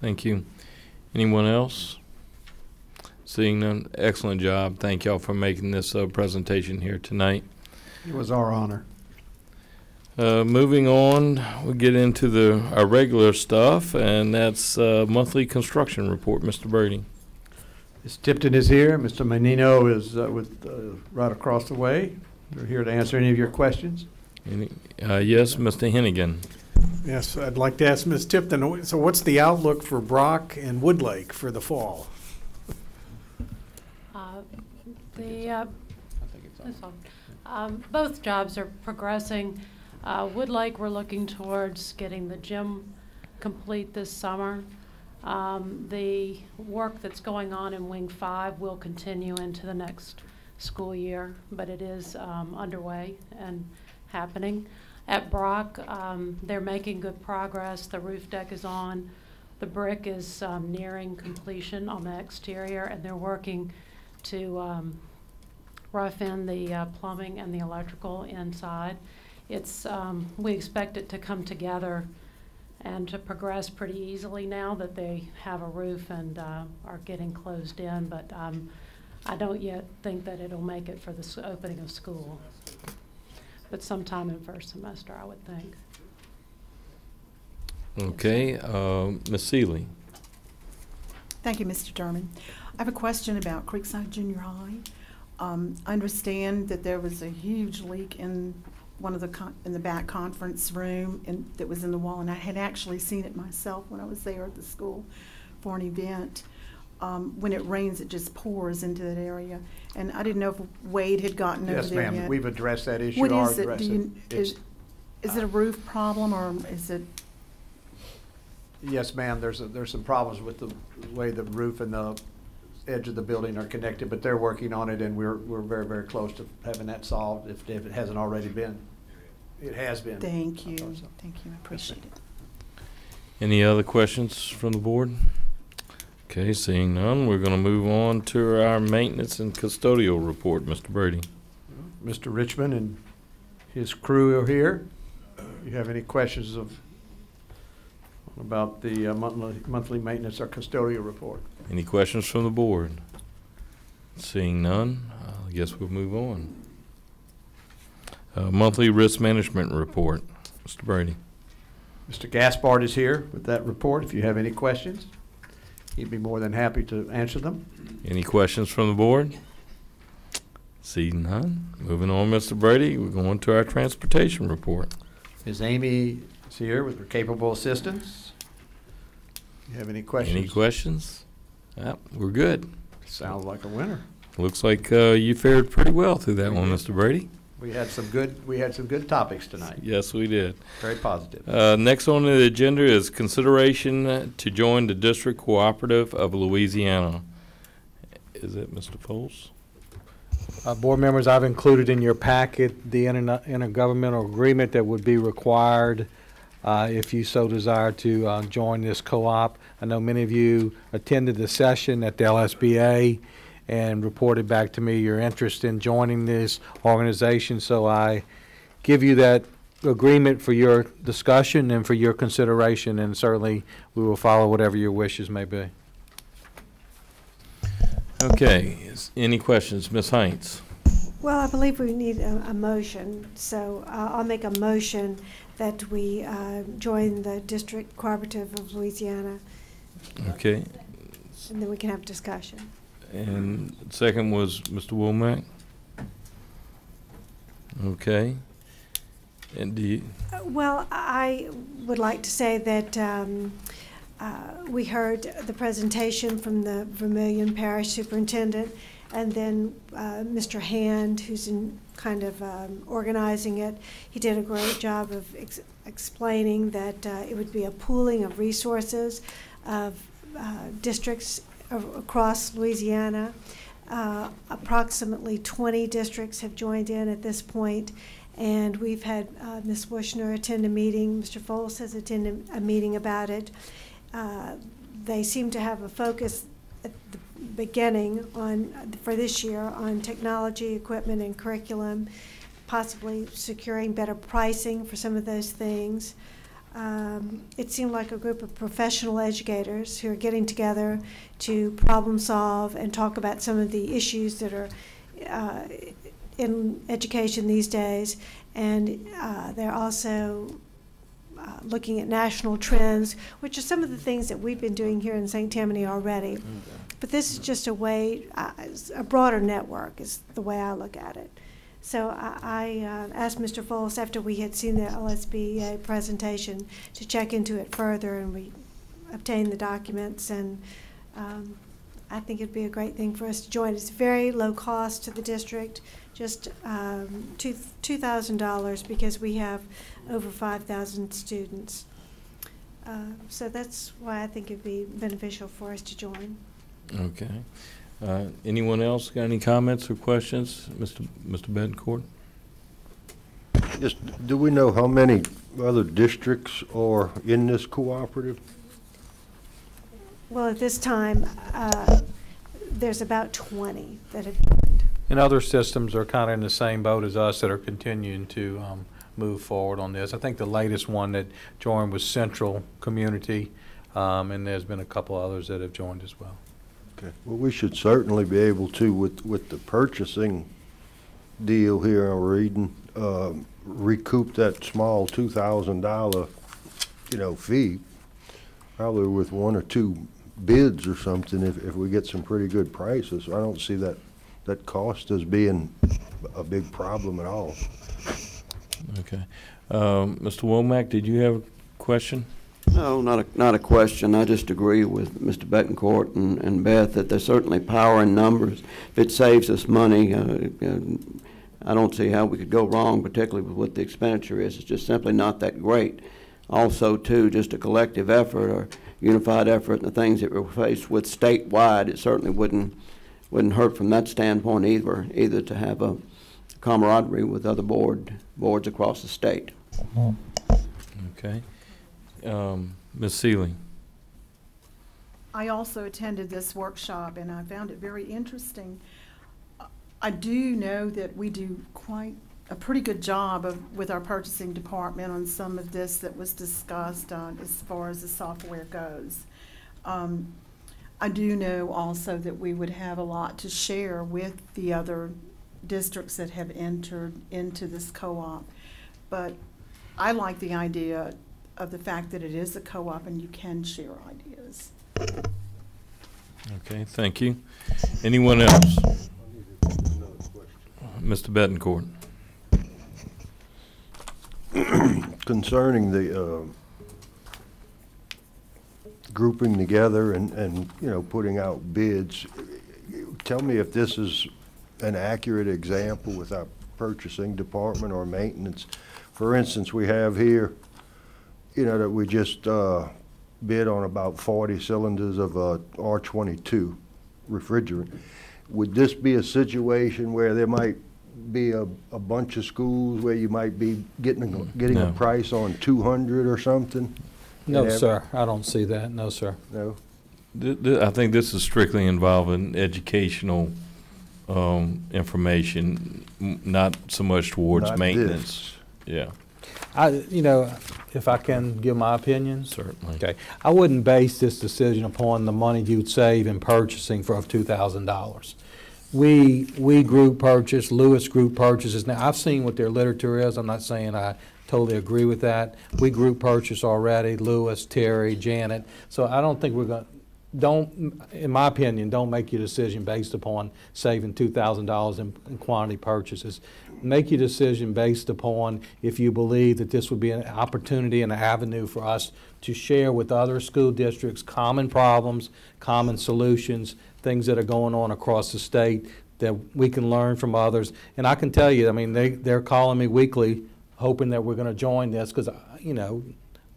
Thank you. Anyone else? Seeing none, excellent job. Thank y'all for making this presentation here tonight. It was our honor. Moving on, we get into our regular stuff, and that's monthly construction report. Mr. Brady. Ms. Tipton is here. Mr. Menino is right across the way. They're here to answer any of your questions. Yes, Mr. Hennigan. Yes, I'd like to ask Ms. Tipton, so what's the outlook for Brock and Woodlake for the fall? Both jobs are progressing. Woodlake, we're looking towards getting the gym complete this summer. The work that's going on in Wing 5 will continue into the next school year, but it is underway and happening. At Brock, they're making good progress. The roof deck is on. The brick is nearing completion on the exterior, and they're working to rough in the plumbing and the electrical inside. We expect it to come together and to progress pretty easily now that they have a roof and are getting closed in, but I don't yet think that it'll make it for the opening of school. But sometime in first semester, I would think. Okay, Ms. Seeley. Thank you, Mr. Derman. I have a question about Creekside Junior High. I understand that there was a huge leak in one of the back conference room that was in the wall, and I had actually seen it myself when I was there at the school for an event. When it rains, it just pours into that area, and I didn't know if Wade had gotten over there yet. Yes, ma'am. We've addressed that issue. What is it? Is it a roof problem, or is it? Yes, ma'am. There's some problems with the way the roof and the edge of the building are connected, but they're working on it, and we're very, very close to having that solved if it hasn't already been. It has been. Thank you. Thank you. I appreciate it. Any other questions from the board? Okay, seeing none, we're going to move on to our maintenance and custodial report. Mr. Brady. Mr. Richmond and his crew are here. You have any questions about the monthly maintenance or custodial report? Any questions from the board? Seeing none, I guess we'll move on. Monthly risk management report. Mr. Brady. Mr. Gaspard is here with that report. If you have any questions, he'd be more than happy to answer them. Any questions from the board? Seeing none, moving on, Mr. Brady, we're going to our transportation report. Ms. Amy is here with her capable assistance. You have any questions? Any questions? Yep, we're good. Sounds like a winner. Looks like you fared pretty well through that one, Mr. Brady. We had some good topics tonight. Yes, we did. Very positive. Next on the agenda is consideration to join the District Cooperative of Louisiana. Is it Mr. Foles? Board members, I've included in your packet the intergovernmental agreement that would be required if you so desire to join this co-op. I know many of you attended the session at the LSBA and reported back to me your interest in joining this organization, so I give you that agreement for your discussion and for your consideration, and certainly we will follow whatever your wishes may be. Okay, any questions, Ms. Hines? Well, I believe we need a motion, so I'll make a motion that we join the District Cooperative of Louisiana. Okay. And then we can have discussion. And second was Mr. Womack? Okay. And do you? Well, I would like to say that we heard the presentation from the Vermilion Parish Superintendent, and then Mr. Hand, who's in kind of organizing it. He did a great job of explaining that it would be a pooling of resources of districts across Louisiana. Approximately 20 districts have joined in at this point, and we've had Ms. Wushner attend a meeting. Mr. Foles has attended a meeting about it. They seem to have a focus at the beginning for this year on technology, equipment, and curriculum, possibly securing better pricing for some of those things. It seemed like a group of professional educators who are getting together to problem solve and talk about some of the issues that are in education these days. And they're also looking at national trends, which are some of the things that we've been doing here in St. Tammany already. But this is just a way, a broader network is the way I look at it. So I asked Mr. Foles, after we had seen the LSBA presentation, to check into it further, and we obtained the documents, and I think it'd be a great thing for us to join. It's very low cost to the district, just $2,000, because we have over 5,000 students. So that's why I think it'd be beneficial for us to join. Okay. Anyone else got any comments or questions? Mr. Betancourt? Just, do we know how many other districts are in this cooperative? Well, at this time, there's about 20 that have joined. And other systems are kind of in the same boat as us that are continuing to move forward on this. I think the latest one that joined was Central Community, and there's been a couple others that have joined as well. Okay. Well, we should certainly be able to, with the purchasing deal here I'm reading, recoup that small $2,000, fee, probably with one or two bids or something if we get some pretty good prices. I don't see that cost as being a big problem at all. Okay. Mr. Womack, did you have a question? No, not a question. I just agree with Mr. Betancourt and Beth that there's certainly power in numbers. If it saves us money, I don't see how we could go wrong, particularly with what the expenditure is. It's just simply not that great. Also, too, just a collective effort or unified effort and the things that we're faced with statewide, it certainly wouldn't hurt from that standpoint either to have a camaraderie with other boards across the state. Okay. Ms. Seeley. I also attended this workshop and I found it very interesting. I do know that we do quite a pretty good job with our purchasing department on some of this that was discussed as far as the software goes. I do know also that we would have a lot to share with the other districts that have entered into this co-op. But I like the idea of the fact that it is a co-op and you can share ideas. Okay, thank you. Anyone else? Mr. Betancourt. Concerning the grouping together and putting out bids, tell me if this is an accurate example with our purchasing department or maintenance. For instance, we have here, that we just bid on about 40 cylinders of R22 refrigerant. Would this be a situation where there might be a bunch of schools where you might be getting No. a price on 200 or something? No, And have- sir, I don't see that, no, sir. No? I think this is strictly involving educational information, not so much towards Not maintenance. Yeah. You know, if I can give my opinion? Certainly. Okay. I wouldn't base this decision upon the money you'd save in purchasing for $2,000. We group purchase, Lewis group purchases. Now, I've seen what their literature is. I'm not saying I totally agree with that. We group purchase already, Lewis, Terry, Janet. So I don't think we're going to, in my opinion, don't make your decision based upon saving $2,000 in quantity purchases. Make your decision based upon if you believe that this would be an opportunity and an avenue for us to share with other school districts common problems, common solutions, things that are going on across the state that we can learn from others. And I can tell you, I mean, they're calling me weekly hoping that we're going to join this because, you know,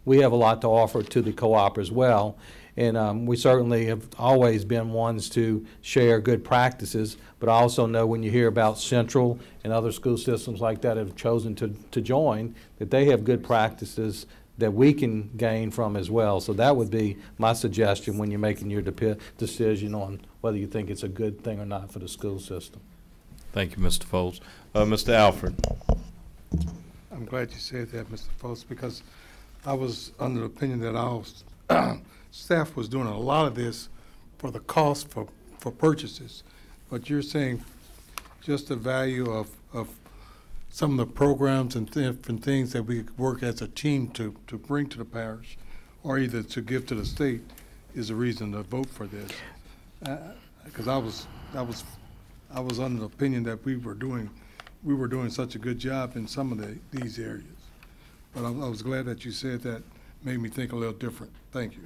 we have a lot to offer to the co-op as well. And we certainly have always been ones to share good practices, but I also know when you hear about Central and other school systems like that have chosen to join, that they have good practices that we can gain from as well. So that would be my suggestion when you're making your decision on whether you think it's a good thing or not for the school system. Thank you, Mr. Foltz. Mr. Alford. I'm glad you said that, Mr. Foltz, because I was under the opinion that our staff was doing a lot of this for the cost for purchases. But you're saying just the value of some of the programs and different things that we work as a team to bring to the parish, or either to give to the state, is a reason to vote for this. Because I was under the opinion that we were doing such a good job in some of these areas. But I was glad that you said that. Made me think a little different. Thank you.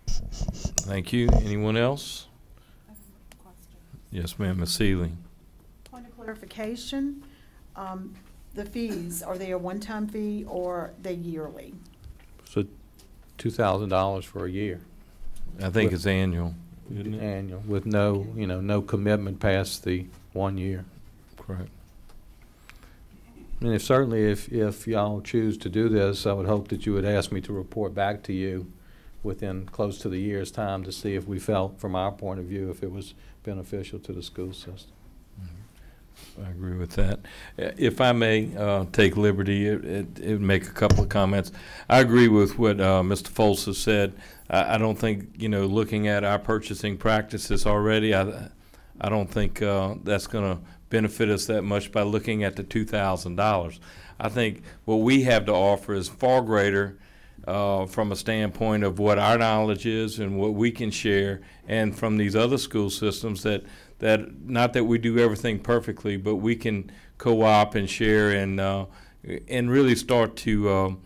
Thank you. Anyone else? Yes, ma'am, Ms. Seeley. Point of clarification, the fees, are they a one-time fee or they yearly? So $2,000 for a year. I think it's annual, isn't it? Annual, with no, you know, no commitment past the 1 year. Correct. And if y'all choose to do this, I would hope that you would ask me to report back to you within close to the year's time to see if we felt, from our point of view, if it was beneficial to the school system. I agree with that. If I may take liberty, it make a couple of comments. I agree with what Mr. Foltz has said. I don't think, you know, looking at our purchasing practices already, I don't think that's going to benefit us that much by looking at the $2,000. I think what we have to offer is far greater from a standpoint of what our knowledge is and what we can share, and from these other school systems that not that we do everything perfectly, but we can co-op and share and really start to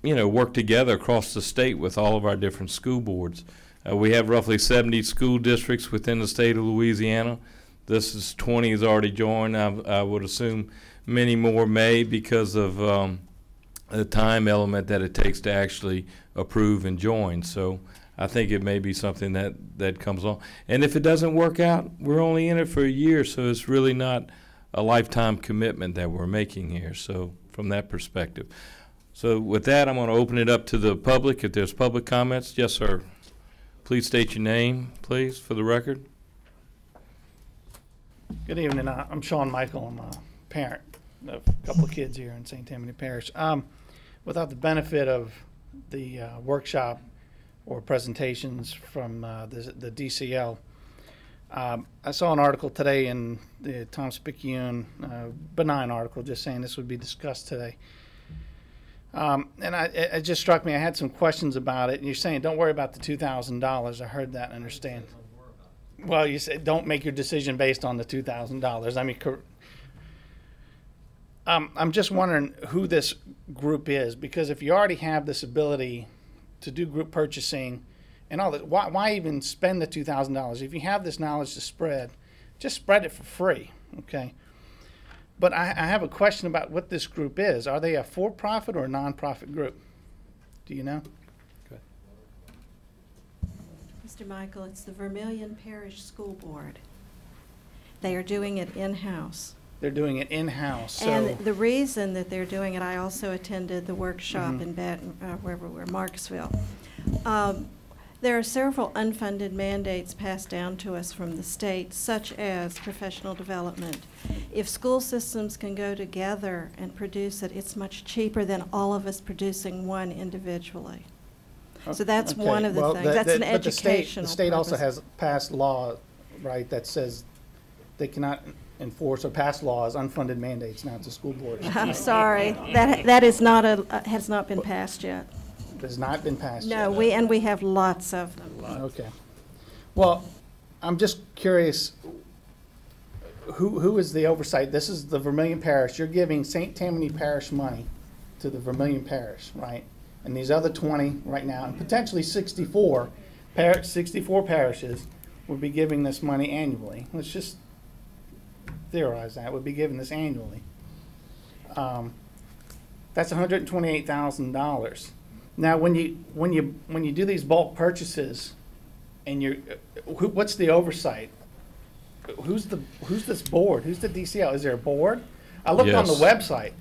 you know, work together across the state with all of our different school boards. We have roughly 70 school districts within the state of Louisiana. This is 20 has already joined. I would assume many more may because of the time element that it takes to actually approve and join. So I think it may be something that comes on. And if it doesn't work out, we're only in it for a year, so it's really not a lifetime commitment that we're making here. So from that perspective. So with that, I'm going to open it up to the public. If there's public comments, yes, sir. Please state your name, please, for the record. Good evening. I'm Sean Michael. I'm a parent of a couple of kids here in St. Tammany Parish. Without the benefit of the workshop or presentations from the DCL, I saw an article today in the Times-Picayune, benign article, just saying this would be discussed today. And it just struck me, I had some questions about it, and you're saying don't worry about the $2,000. I heard that and understand. Well, you said don't make your decision based on the $2,000. I mean, I'm just wondering who this group is, because if you already have this ability to do group purchasing and all that, why even spend the $2,000? If you have this knowledge to spread, just spread it for free, okay? But I have a question about what this group is. Are they a for-profit or a non-profit group? Do you know? Mr. Michael, it's the Vermilion Parish School Board. They are doing it in-house. They're doing it in-house, so. And the reason that they're doing it, I also attended the workshop Mhm. in wherever we were, Marksville. There are several unfunded mandates passed down to us from the state, such as professional development. If school systems can go together and produce it, it's much cheaper than all of us producing one individually. So that's Okay. one of the Well, things. That's an but educational The state also purpose. has passed law, right, that says they cannot enforce or pass laws, unfunded mandates now to school boards. I'm sorry, that is not has not been passed yet. Has not been passed yet. No, we have lots of them. Okay. Well, I'm just curious, who is the oversight? This is the Vermilion Parish. You're giving St. Tammany Parish money to the Vermilion Parish, right? And these other 20 right now, and potentially 64 parishes would be giving this money annually. Let's just theorize that. Would be giving this annually. That's $128,000. Now, when you do these bulk purchases, and what's the oversight? Who's this board? Who's the DCL? Is there a board? I looked on the Yes. website.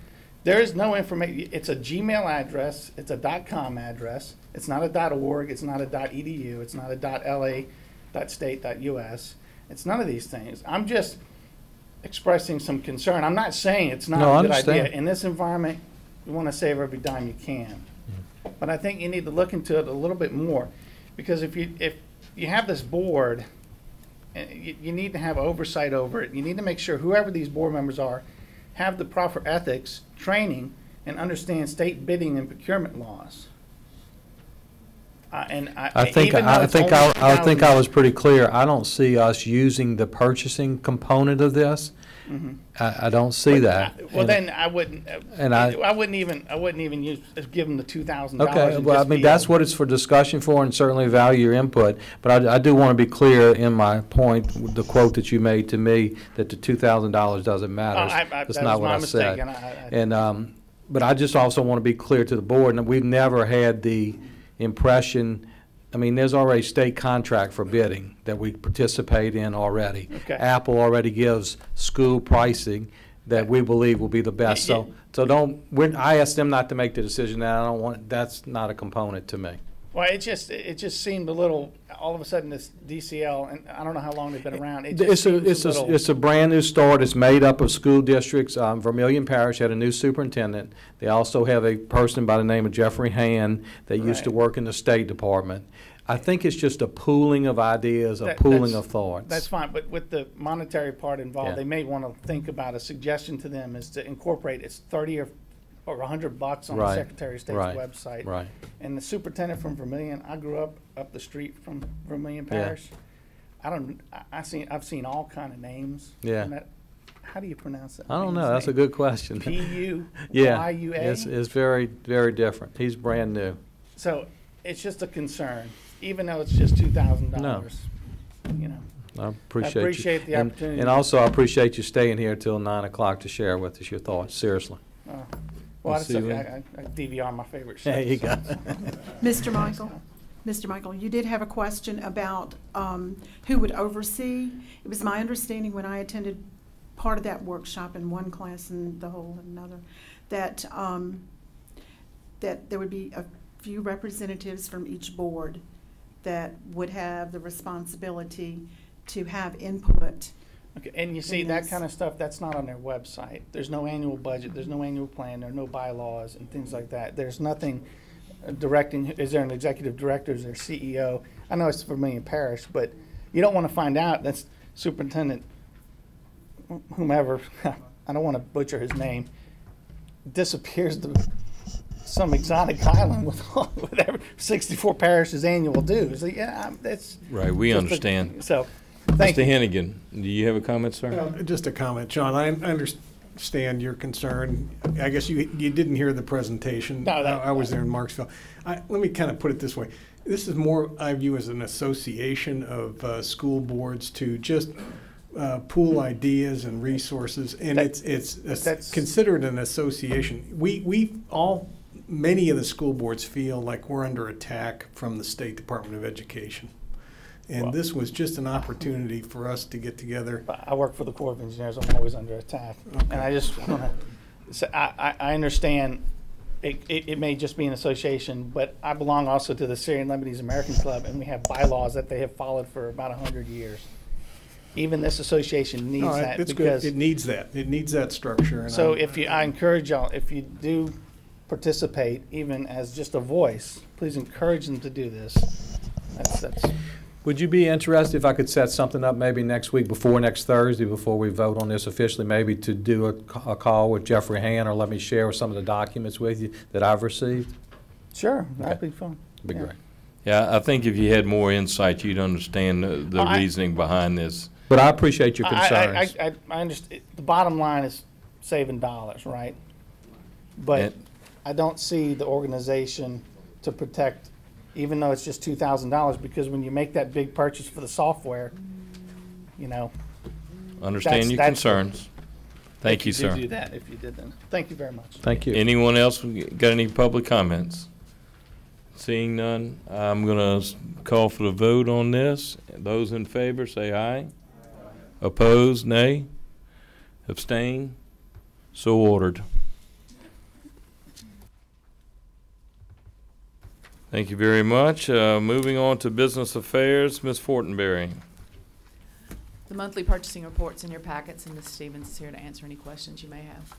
There is no information. It's a Gmail address. It's a .com address. It's not a .org. It's not a .edu. It's not a .la, .state, .us. It's none of these things. I'm just expressing some concern. I'm not saying it's not No, I a good understand. idea. In this environment, you want to save every dime you can. But I think you need to look into it a little bit more, because if you have this board, you need to have oversight over it. You need to make sure whoever these board members are have the proper ethics, training, and understand state bidding and procurement laws. I think I was pretty clear. I don't see us using the purchasing component of this. Mhm. I don't see that. Well, And- then I wouldn't. and I wouldn't even give them the $2,000. Okay, well, I mean, that's what it's for discussion for, and certainly value your input. But I do want to be clear in my point, the quote that you made to me, that the $2,000 doesn't matter. That's that not was what my I said. mistake, and And, but I just also want to be clear to the board, and we've never had the impression, I mean, there's already state contract for bidding that we participate in already. Okay. Apple already gives school pricing that we believe will be the best. So I asked them not to make the decision, and I don't want, that's not a component to me. Well, it just seemed a little. All of a sudden, this DCL, and I don't know how long they've been around. It just seems little. It's a brand new start. It's made up of school districts. Vermilion Parish had a new superintendent. They also have a person by the name of Jeffrey Hand that used to work in the State Department. I think it's just a pooling of ideas, a pooling of thoughts. That's fine, but with the monetary part involved, Yeah. they may want to think about a suggestion to them is to incorporate. It's 30 or $100 on the Right, Secretary of State's right, website. right. And the superintendent from Vermilion, I grew up the street from Vermilion Yeah. Parish. I've seen all kind of names. Yeah. And how do you pronounce that? I don't know. man's That's a name? good question. P-U-Y-U-A? Yeah, it's very, very different. He's brand new. So it's just a concern, even though it's just $2,000. You know. I appreciate you. I appreciate the opportunity. And also, I appreciate you staying here till 9 o'clock to share with us your thoughts, seriously. Well, We'll that's see you okay. I DVR my favorite shows. There you go. Mr. Michael, you did have a question about who would oversee. It was my understanding when I attended part of that workshop in one class and the whole in another, that that there would be a few representatives from each board that would have the responsibility to have input. Okay, and you see, that kind of stuff, that's not on their website. There's no annual budget, there's no annual plan, there are no bylaws and things like that. There's nothing directing, is there an executive director, is there a CEO? I know it's Vermilion Parish, but you don't want to find out that's superintendent, whomever, I don't want to butcher his name, disappears to some exotic island with 64 parishes annual dues. Yeah, that's. Right, we understand. So, thank you. Mr. Hennigan, do you have a comment, sir? Just a comment, John. I understand your concern. I guess you didn't hear the presentation. No, I was there in Marksville. Let me kind of put it this way. This is more, I view, as an association of school boards to just pool ideas and resources, and it's considered an association. Many of the school boards feel like we're under attack from the State Department of Education. And this was just an opportunity for us to get together. I work for the Corps of Engineers. I'm always under attack. Okay. And I just want to say, I understand it may just be an association, but I belong also to the Syrian Lebanese American Club, and we have bylaws that they have followed for about 100 years. Even this association needs No, that it's because good. It needs that. It needs that structure. And so I encourage y'all, if you do participate, even as just a voice, please encourage them to do this. That's Would you be interested if I could set something up maybe next week before next Thursday, before we vote on this officially, maybe to do a call with Jeffrey Han, or let me share some of the documents with you that I've received? Sure, that'd be fun. Be great. Yeah, I think if you had more insight, you'd understand the reasoning behind this. But I appreciate your concerns. I understand. The bottom line is saving dollars, right? But I don't see the organization to protect, even though it's just $2,000, because when you make that big purchase for the software, you know. Understand your concerns. Thank you, sir. Do that if you did then. Thank you very much. Thank you. Anyone else got any public comments? Seeing none, I'm going to call for the vote on this. Those in favor say aye. Opposed, nay. Abstain. So ordered. Thank you very much. Moving on to business affairs, Ms. Fortenberry. The monthly purchasing report's in your packets, and Ms. Stevens is here to answer any questions you may have.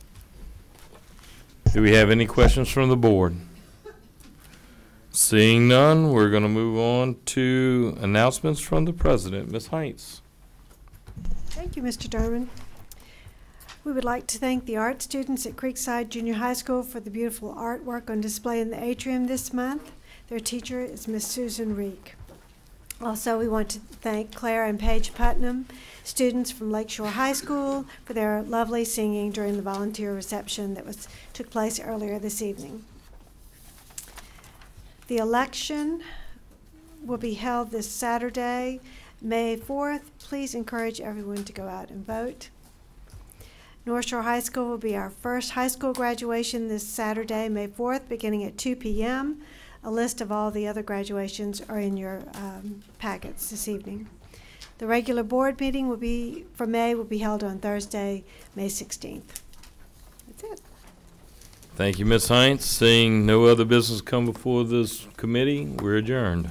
Do we have any questions from the board? Seeing none, we're going to move on to announcements from the president. Ms. Heinz. Thank you, Mr. Derman. We would like to thank the art students at Creekside Junior High School for the beautiful artwork on display in the atrium this month. Their teacher is Miss Susan Reek. Also, we want to thank Claire and Paige Putnam, students from Lakeshore High School, for their lovely singing during the volunteer reception that took place earlier this evening. The election will be held this Saturday, May 4th. Please encourage everyone to go out and vote. North Shore High School will be our first high school graduation this Saturday, May 4th, beginning at 2 p.m. A list of all the other graduations are in your packets this evening. The regular board meeting for May will be held on Thursday, May 16th. That's it. Thank you, Ms. Heinz. Seeing no other business come before this committee, we're adjourned.